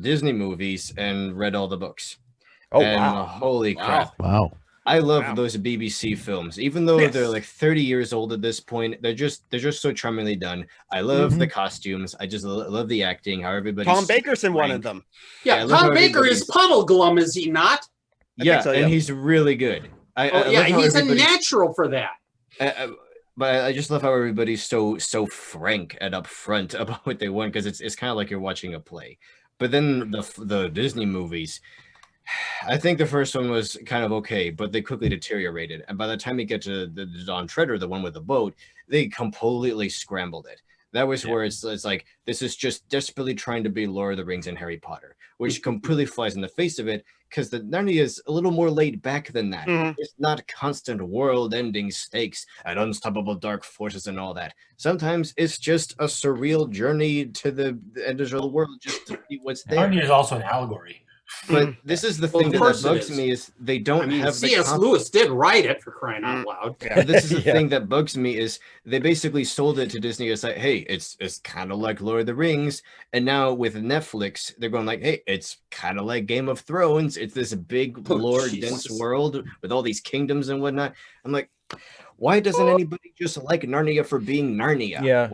Disney movies, and read all the books. Oh, and wow. holy crap! Wow. I love those BBC films, even though they're like 30 years old at this point. They're just so charmingly done. I love the costumes. I just love the acting. How everybody. Tom Baker's in one of them. Yeah, I Yeah, love Tom how Baker is Puddle Glum, is he not? Yeah, so, and yeah. he's really good. I Yeah, love how he's a everybody's- natural for that. But I just love how everybody's so frank and upfront about what they want, because it's kind of like you're watching a play. But then the Disney movies, I think the first one was kind of okay, but they quickly deteriorated. And by the time you get to the Don Treader, the one with the boat, they completely scrambled it. That was where it's like, this is just desperately trying to be Lord of the Rings and Harry Potter, which completely flies in the face of it, because the Narnia is a little more laid back than that. It's not constant world-ending stakes and unstoppable dark forces and all that. Sometimes it's just a surreal journey to the end of the world just to see what's there. Narnia is also an allegory. But this is the Well, thing of that course it bugs is. me is they don't I mean, have the C.S. Lewis did write it, for crying out loud. But this is the Yeah. thing that bugs me is they basically sold it to Disney as like, hey, it's kind of like Lord of the Rings, and now with Netflix, they're going like, hey, it's kind of like Game of Thrones. It's this big lore dense world with all these kingdoms and whatnot. I'm like, why doesn't anybody just like Narnia for being Narnia? Yeah,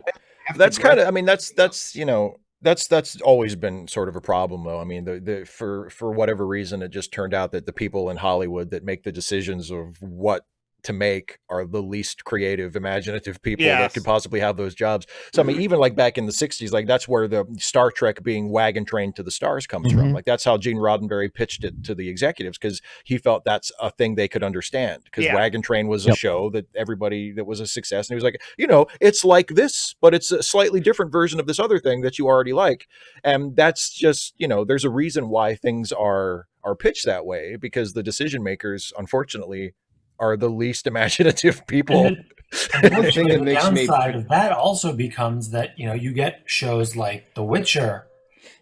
that's kind of. I mean, that's you know. That's always been sort of a problem, though. I mean, for whatever reason, it just turned out that the people in Hollywood that make the decisions of what to make are the least creative, imaginative people that could possibly have those jobs. So I mean, even like back in the 60s, like that's where the Star Trek being wagon train to the stars comes from. Like that's how Gene Roddenberry pitched it to the executives, because he felt that's a thing they could understand, because Wagon Train was a show that everybody, that was a success. And he was like, you know, it's like this, but it's a slightly different version of this other thing that you already like. And that's just, you know, there's a reason why things are pitched that way, because the decision makers, unfortunately, are the least imaginative people. And one thing that makes me downside of that also becomes that, you know, you get shows like The Witcher,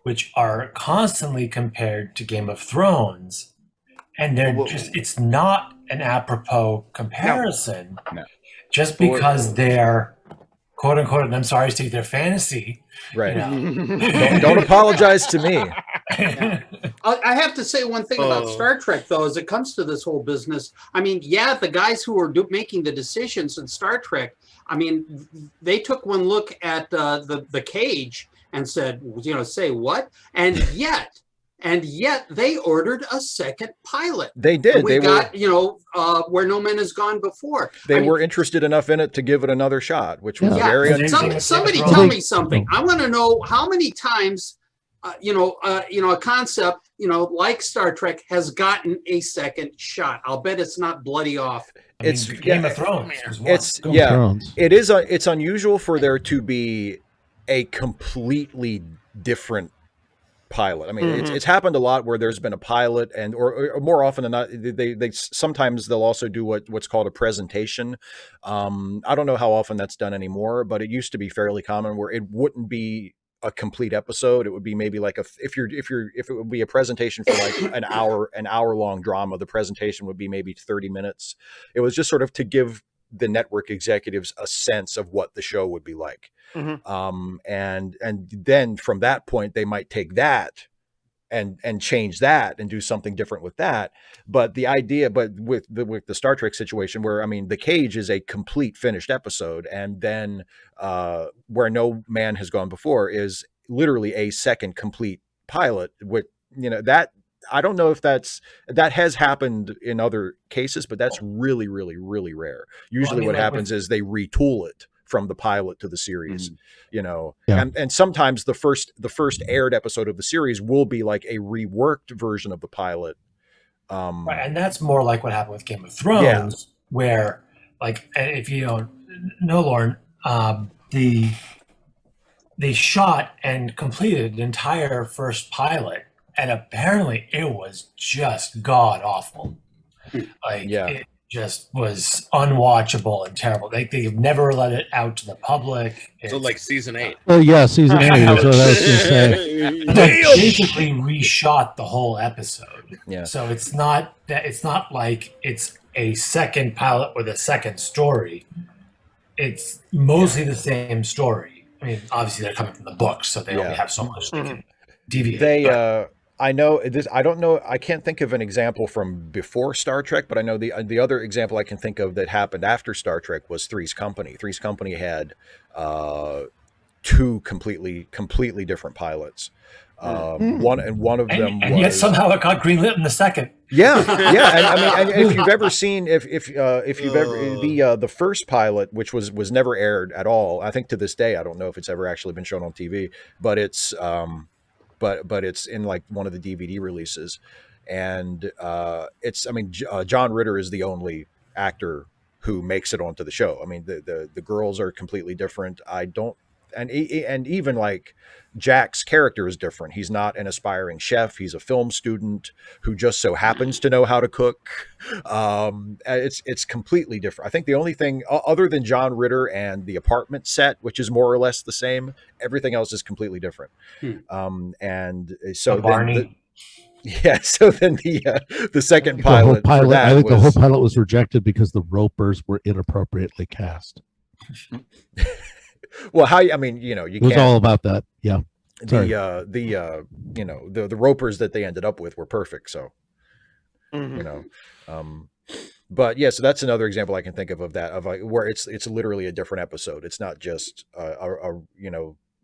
which are constantly compared to Game of Thrones, and they're just, it's not an apropos comparison. No. Just because they're quote unquote, and I'm sorry, Steve, they're fantasy. Right. You know. Don't apologize to me. I have to say one thing about Star Trek, though, as it comes to this whole business. I mean, the guys who are making the decisions in Star Trek, I mean, they took one look at the cage and said, you know, say what? And yet they ordered a second pilot. They did. We got, you know, Where No Man Has Gone Before. They were interested enough in it to give it another shot, which was very unusual. Somebody tell me something. I want to know how many times, a concept, you know, like Star Trek has gotten a second shot. I'll bet it's not bloody off. It's Game of Thrones. It's unusual for there to be a completely different pilot. I mean, it's happened a lot where there's been a pilot, and or more often than not, they sometimes they'll also do what's called a presentation. I don't know how often that's done anymore, but it used to be fairly common where it wouldn't be a complete episode. It would be maybe like if it would be a presentation for like an hour long drama, the presentation would be maybe 30 minutes. It was just sort of to give the network executives a sense of what the show would be like. And then from that point, they might take that and change that and do something different with that. But the idea, with the Star Trek situation, where, I mean, The Cage is a complete finished episode, and then Where No Man Has Gone Before is literally a second complete pilot with, you know, that, I don't know if that has happened in other cases, but that's really, really, really rare. Usually what happens is they retool it from the pilot to the series, you know, and sometimes the first aired episode of the series will be like a reworked version of the pilot. Right, and that's more like what happened with Game of Thrones, where, like, if you don't know, Lauren, they shot and completed the entire first pilot, and apparently it was just god awful. Like, it just was unwatchable and terrible. They've never let it out to the public. So like season 8. Oh yeah, season 8 is what I was going to say. They basically reshot the whole episode. Yeah. So it's not like it's a second pilot with a second story. It's mostly the same story. I mean, obviously they're coming from the books, so they only have so much they can deviate. I know this. I don't know. I can't think of an example from before Star Trek, but I know the other example I can think of that happened after Star Trek was Three's Company. Three's Company had two completely different pilots. One of them was, yet somehow it got greenlit in the second. Yeah. And I mean, if you've ever seen, if you've ever the first pilot, which was never aired at all. I think to this day, I don't know if it's ever actually been shown on TV, but it's but it's in like one of the DVD releases, and it's, I mean, John Ritter is the only actor who makes it onto the show. I mean, the girls are completely different. And even like Jack's character is different. He's not an aspiring chef. He's a film student who just so happens to know how to cook. It's completely different. I think the only thing other than John Ritter and the apartment set, which is more or less the same, everything else is completely different. And so Barney. So then the second pilot, I think the whole pilot was rejected because the Ropers were inappropriately cast. Well, I mean, you know, it was all about that. Yeah. Sorry. The Ropers that they ended up with were perfect. So, you know, but yeah, so that's another example I can think of that, of where it's literally a different episode. It's not just a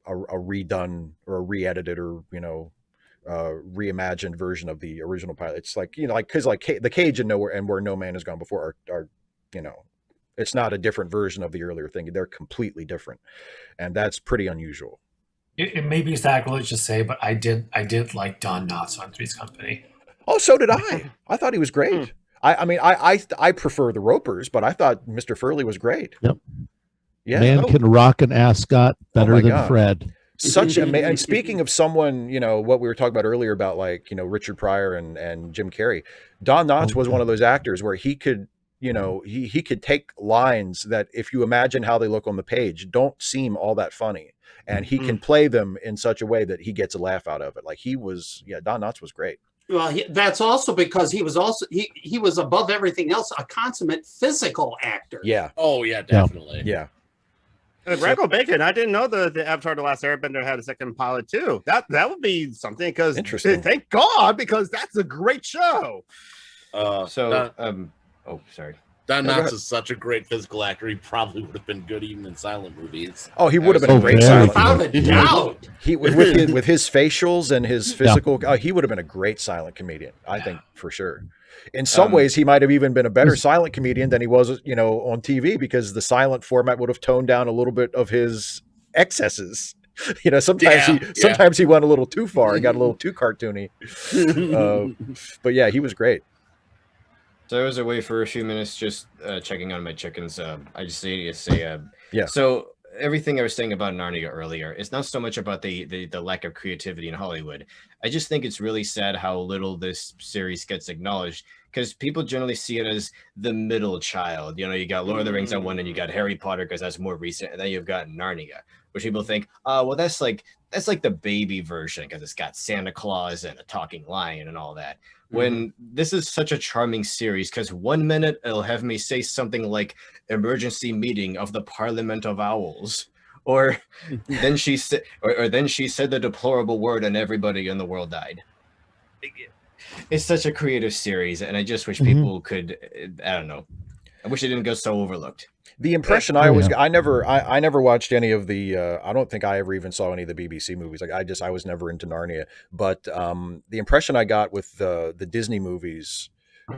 redone or a re-edited or, you know, reimagined version of the original pilot. It's like, you know, like, cause like The Cage and Where No Man Has Gone Before are you know, it's not a different version of the earlier thing. They're completely different. And that's pretty unusual. It may be sacrilege to say, but I did like Don Knotts on Three's Company. Oh, so did I. I thought he was great. I mean, I prefer the Ropers, but I thought Mr. Furley was great. Yep. Yeah. Man can rock an ascot better than God. Fred. Such a and speaking of someone, you know, what we were talking about earlier about, like, you know, Richard Pryor and Jim Carrey, Don Knotts was one of those actors where he could, you know, he could take lines that, if you imagine how they look on the page, don't seem all that funny. And he can play them in such a way that he gets a laugh out of it. Like Don Knotts was great. Well, that's also because he was above everything else a consummate physical actor. Yeah. Oh yeah, definitely. Yeah. Randall Bacon, I didn't know the Avatar: The Last Airbender had a second pilot too. That would be something, because thank God, because that's a great show. Sorry. Don Knotts is such a great physical actor. He probably would have been good even in silent movies. Oh, he would have been a great silent. Without a doubt. He with his facials and his physical, he would have been a great silent comedian. I think, for sure. In some ways, he might have even been a better silent comedian than he was, you know, on TV, because the silent format would have toned down a little bit of his excesses. You know, sometimes he went a little too far and got a little too cartoony. But yeah, he was great. So I was away for a few minutes just checking on my chickens. I just need to say, yeah. So everything I was saying about Narnia earlier, it's not so much about the lack of creativity in Hollywood. I just think it's really sad how little this series gets acknowledged, because people generally see it as the middle child. You know, you got Lord of the Rings on one, and you got Harry Potter because that's more recent, and then you've got Narnia, which people think, well, that's like the baby version because it's got Santa Claus and a talking lion and all that. When this is such a charming series, because 1 minute it'll have me say something like emergency meeting of the Parliament of Owls, or then she said, or then she said the deplorable word and everybody in the world died. It's such a creative series, and I just wish people could, I don't know, I wish it didn't go so overlooked. The impression I never watched any of the, I don't think I ever even saw any of the BBC movies. Like I was never into Narnia, but the impression I got with the Disney movies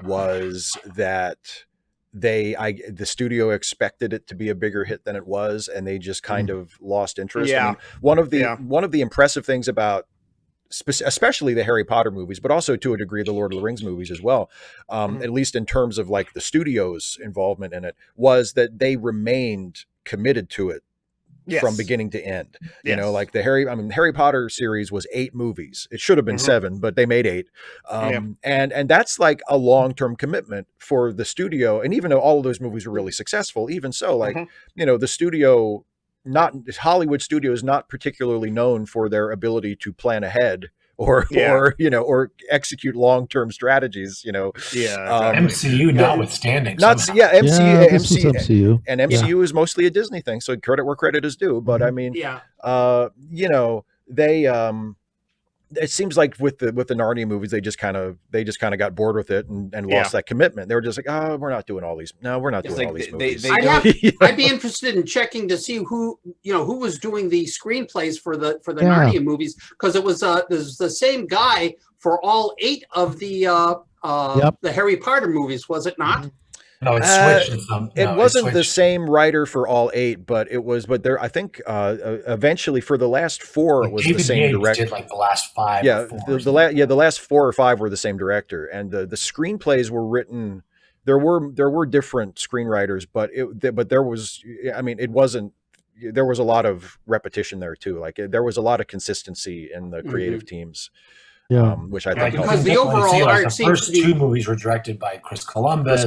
was that the studio expected it to be a bigger hit than it was, and they just kind of lost interest. Yeah. I mean, one of the impressive things about especially the Harry Potter movies, but also to a degree the Lord of the Rings movies as well, at least in terms of like the studio's involvement in it, was that they remained committed to it from beginning to end. You know, like the Harry Potter series was 8 movies. It should have been 7, but they made 8. And that's like a long-term commitment for the studio. And even though all of those movies were really successful, even so, like, you know, the studio, Hollywood studio is not particularly known for their ability to plan ahead or execute long-term strategies, you know. MCU notwithstanding. MCU and MCU is mostly a Disney thing, so credit where credit is due. But I mean, you know, they it seems like with the Narnia movies, they just kind of got bored with it and lost that commitment. They were just like, oh, we're not doing all these. No, we're not doing all these movies. I'd be interested in checking to see who was doing the screenplays for the Narnia movies, because it was the same guy for all 8 of the Harry Potter movies, was it not? No, it switched. It wasn't the same writer for all 8, but it was. But there, I think, eventually for the last 4, it was the same director. Did like the last 5. Yeah, the last 4 or 5 were the same director, and the screenplays were written. There were different screenwriters, but there was. I mean, it wasn't. There was a lot of repetition there too. Like there was a lot of consistency in the creative teams. Yeah, which I think because the overall art the first 2 movies were directed by Chris Columbus.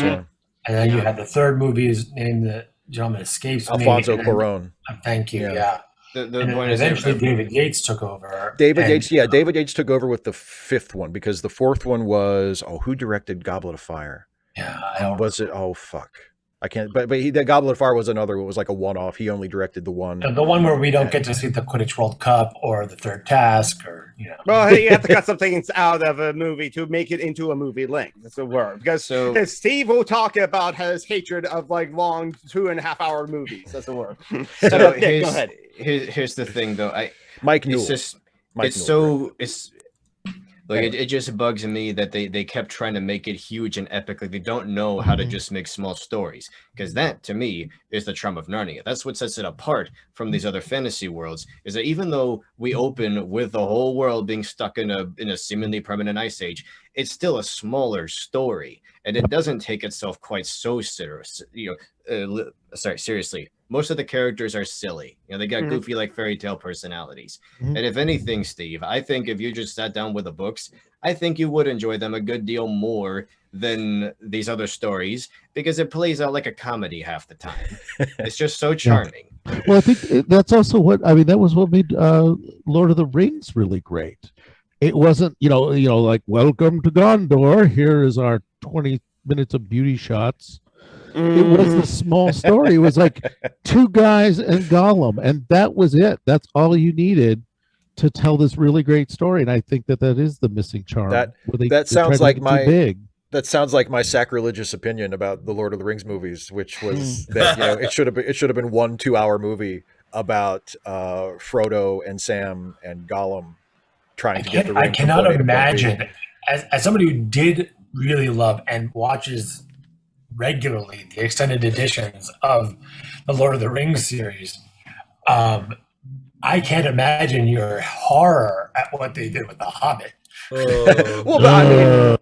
And then you had the third movie is named The Gentleman Escapes. Alfonso Cuarón. Thank you. Yeah. The point is, eventually David Yates took over. David Yates took over with the 5th one, because the 4th one was who directed Goblet of Fire? Yeah, was it? Oh fuck. I can't, but the Goblet of Fire was another. It was like a one-off. He only directed the one. The one where we don't get to see the Quidditch World Cup or the Third Task, or Well, you have to cut something out of a movie to make it into a movie length. That's the word. Because Steve will talk about his hatred of like long 2.5-hour movies. That's the word. So go ahead. Here's the thing, though. Mike Newell. It's Like it just bugs me that they kept trying to make it huge and epic. Like they don't know how to just make small stories, because that to me is the charm of Narnia. That's what sets it apart from these other fantasy worlds. Is that even though we open with the whole world being stuck in a seemingly permanent ice age, it's still a smaller story, and it doesn't take itself quite so serious. Seriously. Most of the characters are silly. They got goofy like fairy tale personalities. And if anything, Steve, I think if you just sat down with the books, I think you would enjoy them a good deal more than these other stories, because it plays out like a comedy half the time. It's just so charming. Well, I think that's also that was what made Lord of the Rings really great. It wasn't, like, welcome to Gondor. Here is our 20 minutes of beauty shots. It was a small story. It was like two guys and Gollum, and that was it. That's all you needed to tell this really great story. And I think that is the missing charm. That sounds like that sounds like my sacrilegious opinion about the Lord of the Rings movies, which was that it should have been 1 2-hour movie about Frodo and Sam and Gollum trying to get the ring. I cannot imagine, as somebody who did really love and watches regularly the extended editions of the Lord of the Rings series, I can't imagine your horror at what they did with The Hobbit. Well, but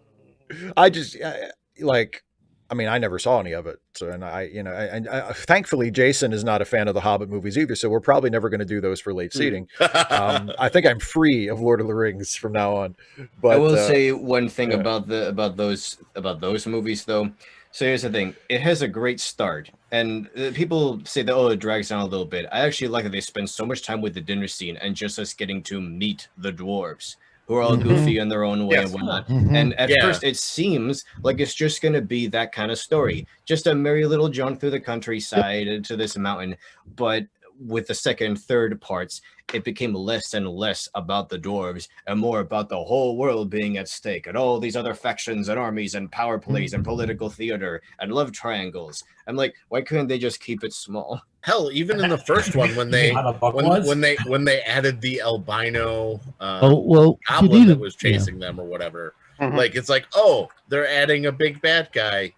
I never saw any of it. So, and I thankfully Jason is not a fan of the Hobbit movies either. So we're probably never going to do those for late seating. I think I'm free of Lord of the Rings from now on. But I will say one thing about those movies though. So here's the thing. It has a great start. And people say that, it drags down a little bit. I actually like that they spend so much time with the dinner scene and just us getting to meet the dwarves, who are all goofy in their own way and whatnot. And at first, it seems like it's just going to be that kind of story. Just a merry little jaunt through the countryside into this mountain. But with the second, third parts, it became less and less about the dwarves and more about the whole world being at stake and all these other factions and armies and power plays and political theater and love triangles. I'm like, why couldn't they just keep it small? Hell, even in the first one, when they added the albino goblin that was chasing them or whatever, like it's like, they're adding a big bad guy.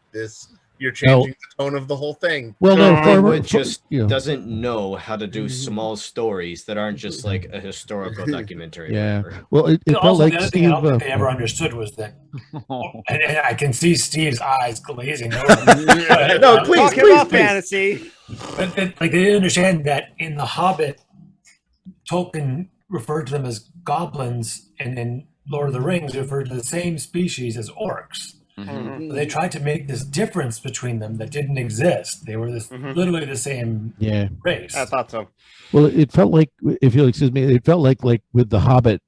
You're changing the tone of the whole thing. Well, Hollywood just doesn't know how to do small stories that aren't just like a historical documentary. Yeah. Well, it felt also, like the other thing I don't think they ever understood was that, and I can see Steve's eyes glazing over. No, please, fantasy. But they didn't understand that in The Hobbit, Tolkien referred to them as goblins, and in Lord of the Rings referred to the same species as orcs. So they tried to make this difference between them that didn't exist. They were literally the same race. I thought so. Well, it felt like, if you'll excuse me, it felt like with The Hobbit,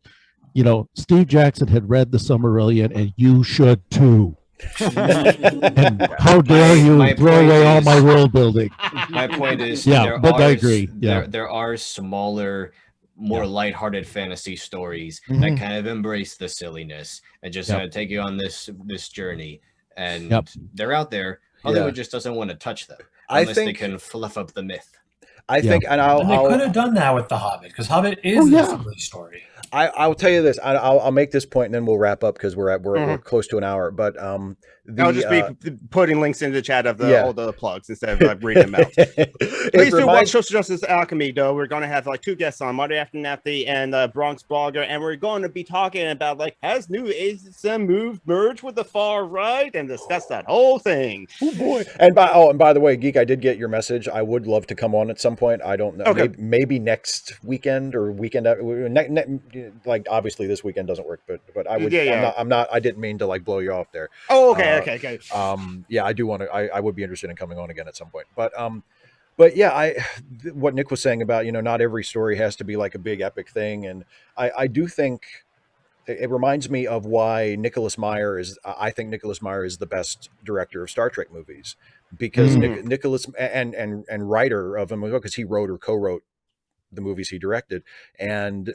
Steve Jackson had read The Silmarillion, and you should too. And how dare you throw away all my world building? My point is, I agree. There are smaller, more lighthearted fantasy stories that kind of embrace the silliness and just take you on this journey. And they're out there. Hollywood just doesn't want to touch them unless they can fluff up the myth. I think, and they could have done that with The Hobbit, because Hobbit is a silly story. I'll tell you this. I'll make this point, and then we'll wrap up because we're close to an hour. But I'll just be putting links in the chat of all the plugs instead of reading them out. Please do watch Social Justice Alchemy, though. We're going to have 2 guests on, Marty Afternathty and Bronx Blogger, and we're going to be talking about has new ASM move merged with the far right and discuss that whole thing. Oh boy! And by the way, Geek, I did get your message. I would love to come on at some point. I don't know. Okay. Maybe next weekend or weekend. Obviously this weekend doesn't work, but I would. I'm not. I didn't mean to blow you off there. Oh, okay. Okay. I do want to. I would be interested in coming on again at some point. But yeah, what Nick was saying about not every story has to be like a big epic thing, and I do think it reminds me of why Nicholas Meyer is. I think Nicholas Meyer is the best director of Star Trek movies, because Nicholas and writer of them, because he wrote or co-wrote the movies he directed, and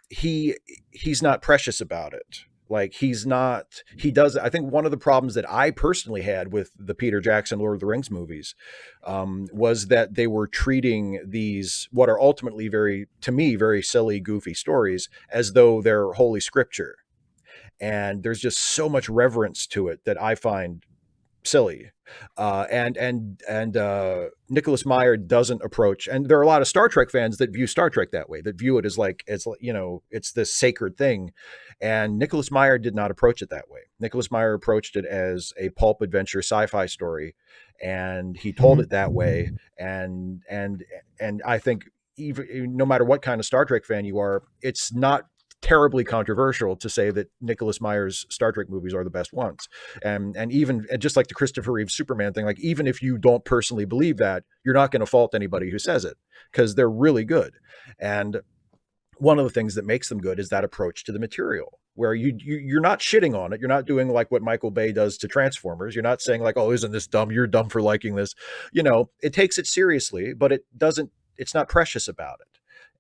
he's not precious about it. He does. I think one of the problems that I personally had with the Peter Jackson Lord of the Rings movies was that they were treating these, what are ultimately very silly, goofy stories as though they're holy scripture. and there's just so much reverence to it that I find silly. And Nicholas Meyer doesn't approach, and there are a lot of Star Trek fans that view Star Trek that way, that view it as like, it's, you know, it's this sacred thing. And Nicholas Meyer did not approach it that way. Nicholas Meyer approached it as a pulp adventure sci-fi story, and he told it that way. And I think, even no matter what kind of Star Trek fan you are, it's not terribly controversial to say that Nicholas Meyer's Star Trek movies are the best ones. And even just like the Christopher Reeve Superman thing, like, even if you don't personally believe that, you're not going to fault anybody who says it, because they're really good. And one of the things that makes them good is that approach to the material, where you're not shitting on it. You're not doing like what Michael Bay does to Transformers. You're not saying like, oh, isn't this dumb? You're dumb for liking this. You know, it takes it seriously, but it's not precious about it.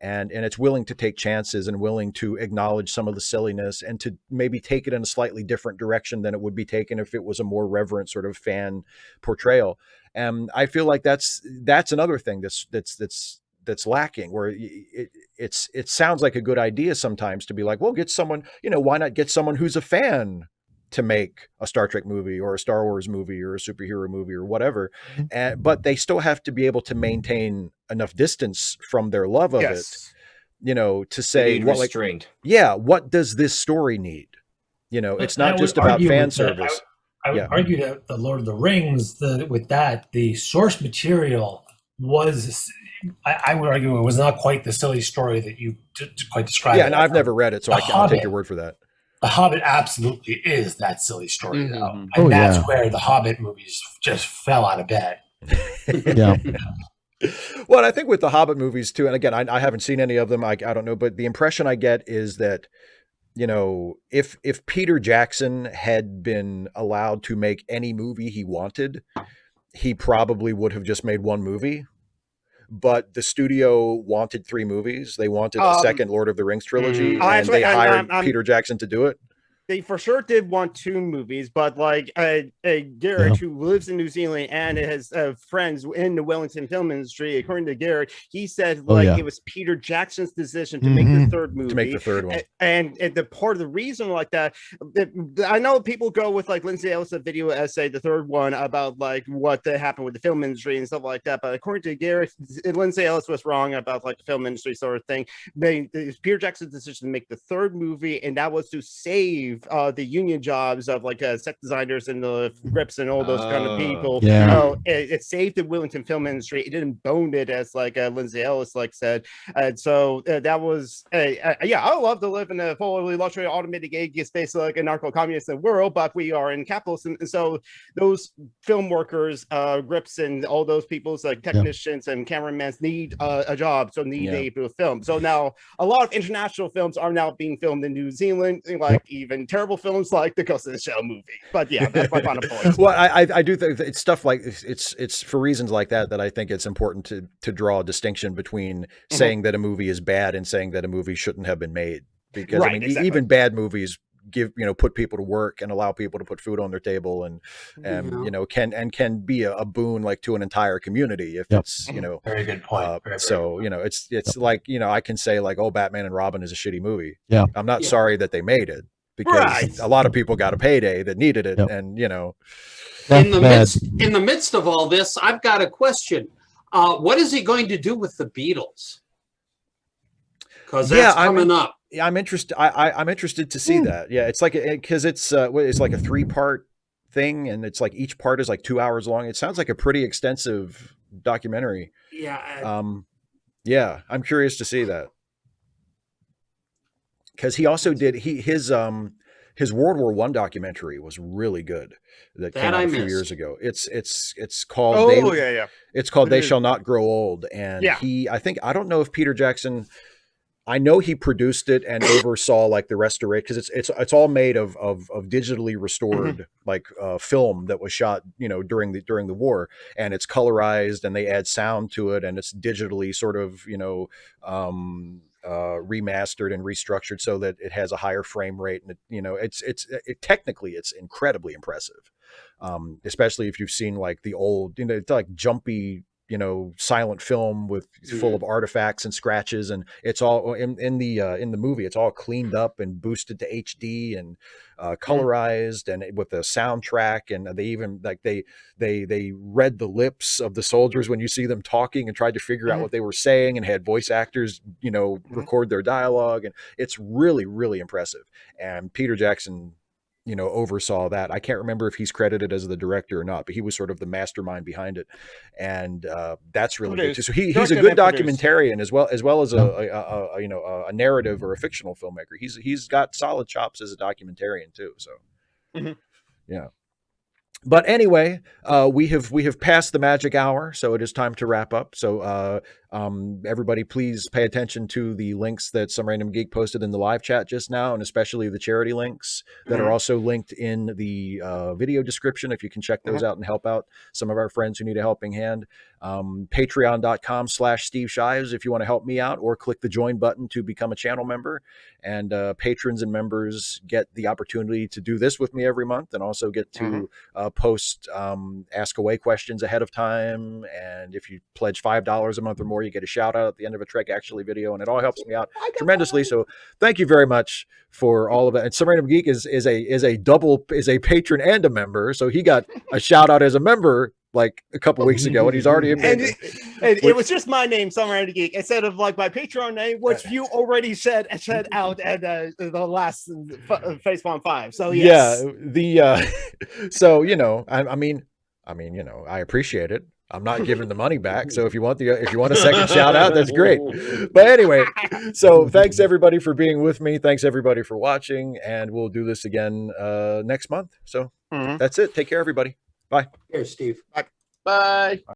And it's willing to take chances and willing to acknowledge some of the silliness and to maybe take it in a slightly different direction than it would be taken if it was a more reverent sort of fan portrayal. And I feel like that's another thing that's lacking, where it sounds like a good idea sometimes to be like, well, get someone, you know, why not get someone who's a fan to make a Star Trek movie or a Star Wars movie or a superhero movie or whatever. But they still have to be able to maintain enough distance from their love of it, you know, to say, what, like, what does this story need? You know, it's not just about fan service. I would argue that the Lord of the Rings, with that, the source material was, I would argue, it was not quite the silly story that you quite described. Yeah, and I've never read it, so I'll take your word for that. The Hobbit absolutely is that silly story, though. And that's where the Hobbit movies just fell out of bed. Yeah. Well, I think with the Hobbit movies too, and again, I haven't seen any of them. I don't know, but the impression I get is that, you know, if Peter Jackson had been allowed to make any movie he wanted, he probably would have just made one movie. But the studio wanted 3 movies. They wanted a second Lord of the Rings trilogy, and they hired Peter Jackson to do it. They for sure did want 2 movies, but like Garrett, who lives in New Zealand and has friends in the Wellington film industry, according to Garrett, he said it was Peter Jackson's decision to make the 3rd movie. To make the 3rd one. And the part of the reason like that, I know people go with like Lindsay Ellis' video essay, the 3rd one, about like what happened with the film industry and stuff like that. But according to Garrett, Lindsay Ellis was wrong about like the film industry sort of thing. It was Peter Jackson's decision to make the 3rd movie, and that was to save the union jobs of like set designers and the grips and all those kind of people. It saved the Wellington film industry. It didn't bone it, as like Lindsay Ellis like said. So that was I would love to live in a fully luxury automated gig space like a narco-communist world, but we are in capitalism, and so those film workers, grips, and all those people's like technicians and cameramen need a job, so need a film. So now a lot of international films are now being filmed in New Zealand, like even terrible films like the Ghost in the Shell movie. But yeah, that's my final point. Well, I do think it's stuff like it's for reasons like that I think it's important to draw a distinction between saying that a movie is bad and saying that a movie shouldn't have been made, because I mean, even bad movies put people to work and allow people to put food on their table, and you know, can be a boon like to an entire community if it's, you know, very good point. So you know, it's like, you know, I can say like, oh, Batman and Robin is a shitty movie. I'm not sorry that they made it, because a lot of people got a payday that needed it. And you know, in the midst of all this, I've got a question. What is he going to do with the Beatles? Because that's coming up. I'm interested. I'm interested to see that. Yeah, it's like, because it's like a 3-part thing, and it's like each part is like 2 hours long. It sounds like a pretty extensive documentary. Yeah, I'm curious to see that, because he also did his World War I documentary was really good. That came out a few years ago. It's called it's called They Shall Not Grow Old, and I don't know if Peter Jackson, I know he produced it and oversaw like the restoration, because it's all made of digitally restored like film that was shot, you know, during the war, and it's colorized and they add sound to it, and it's digitally sort of, you know, remastered and restructured so that it has a higher frame rate, and you know, technically it's incredibly impressive, especially if you've seen like the old, you know, it's like jumpy silent film with full of artifacts and scratches, and it's all in the movie. It's all cleaned up and boosted to HD and colorized, and with the soundtrack. And they even they read the lips of the soldiers when you see them talking and tried to figure out what they were saying, and had voice actors record their dialogue, and it's really, really impressive. And Peter Jackson oversaw that. I can't remember if he's credited as the director or not, but he was sort of the mastermind behind it. And that's really good too. So he's a good documentarian as well as a narrative or a fictional filmmaker. He's got solid chops as a documentarian too. So yeah. But anyway, we have passed the magic hour, so it is time to wrap up. So everybody, please pay attention to the links that Some Random Geek posted in the live chat just now, and especially the charity links that are also linked in the video description. If you can check those out and help out some of our friends who need a helping hand. Patreon.com/Steve Shives if you want to help me out, or click the join button to become a channel member. And patrons and members get the opportunity to do this with me every month, and also get to post ask away questions ahead of time. And if you pledge $5 a month or more, you get a shout out at the end of a Trek Actually video, and it all helps me out tremendously. So thank you very much for all of that. And Some Random Geek is a patron and a member, so he got a shout out as a member like a couple weeks ago, and he's already a patron. And it was just my name, Some Random Geek, instead of like my Patreon name, which you already said out at the last Facepalm 5. So yes. Yeah, so I appreciate it. I'm not giving the money back, so if you want a second shout out, that's great. But anyway, so thanks everybody for being with me. Thanks everybody for watching, and we'll do this again next month. So that's it. Take care, everybody. Bye. Here, Steve. Bye.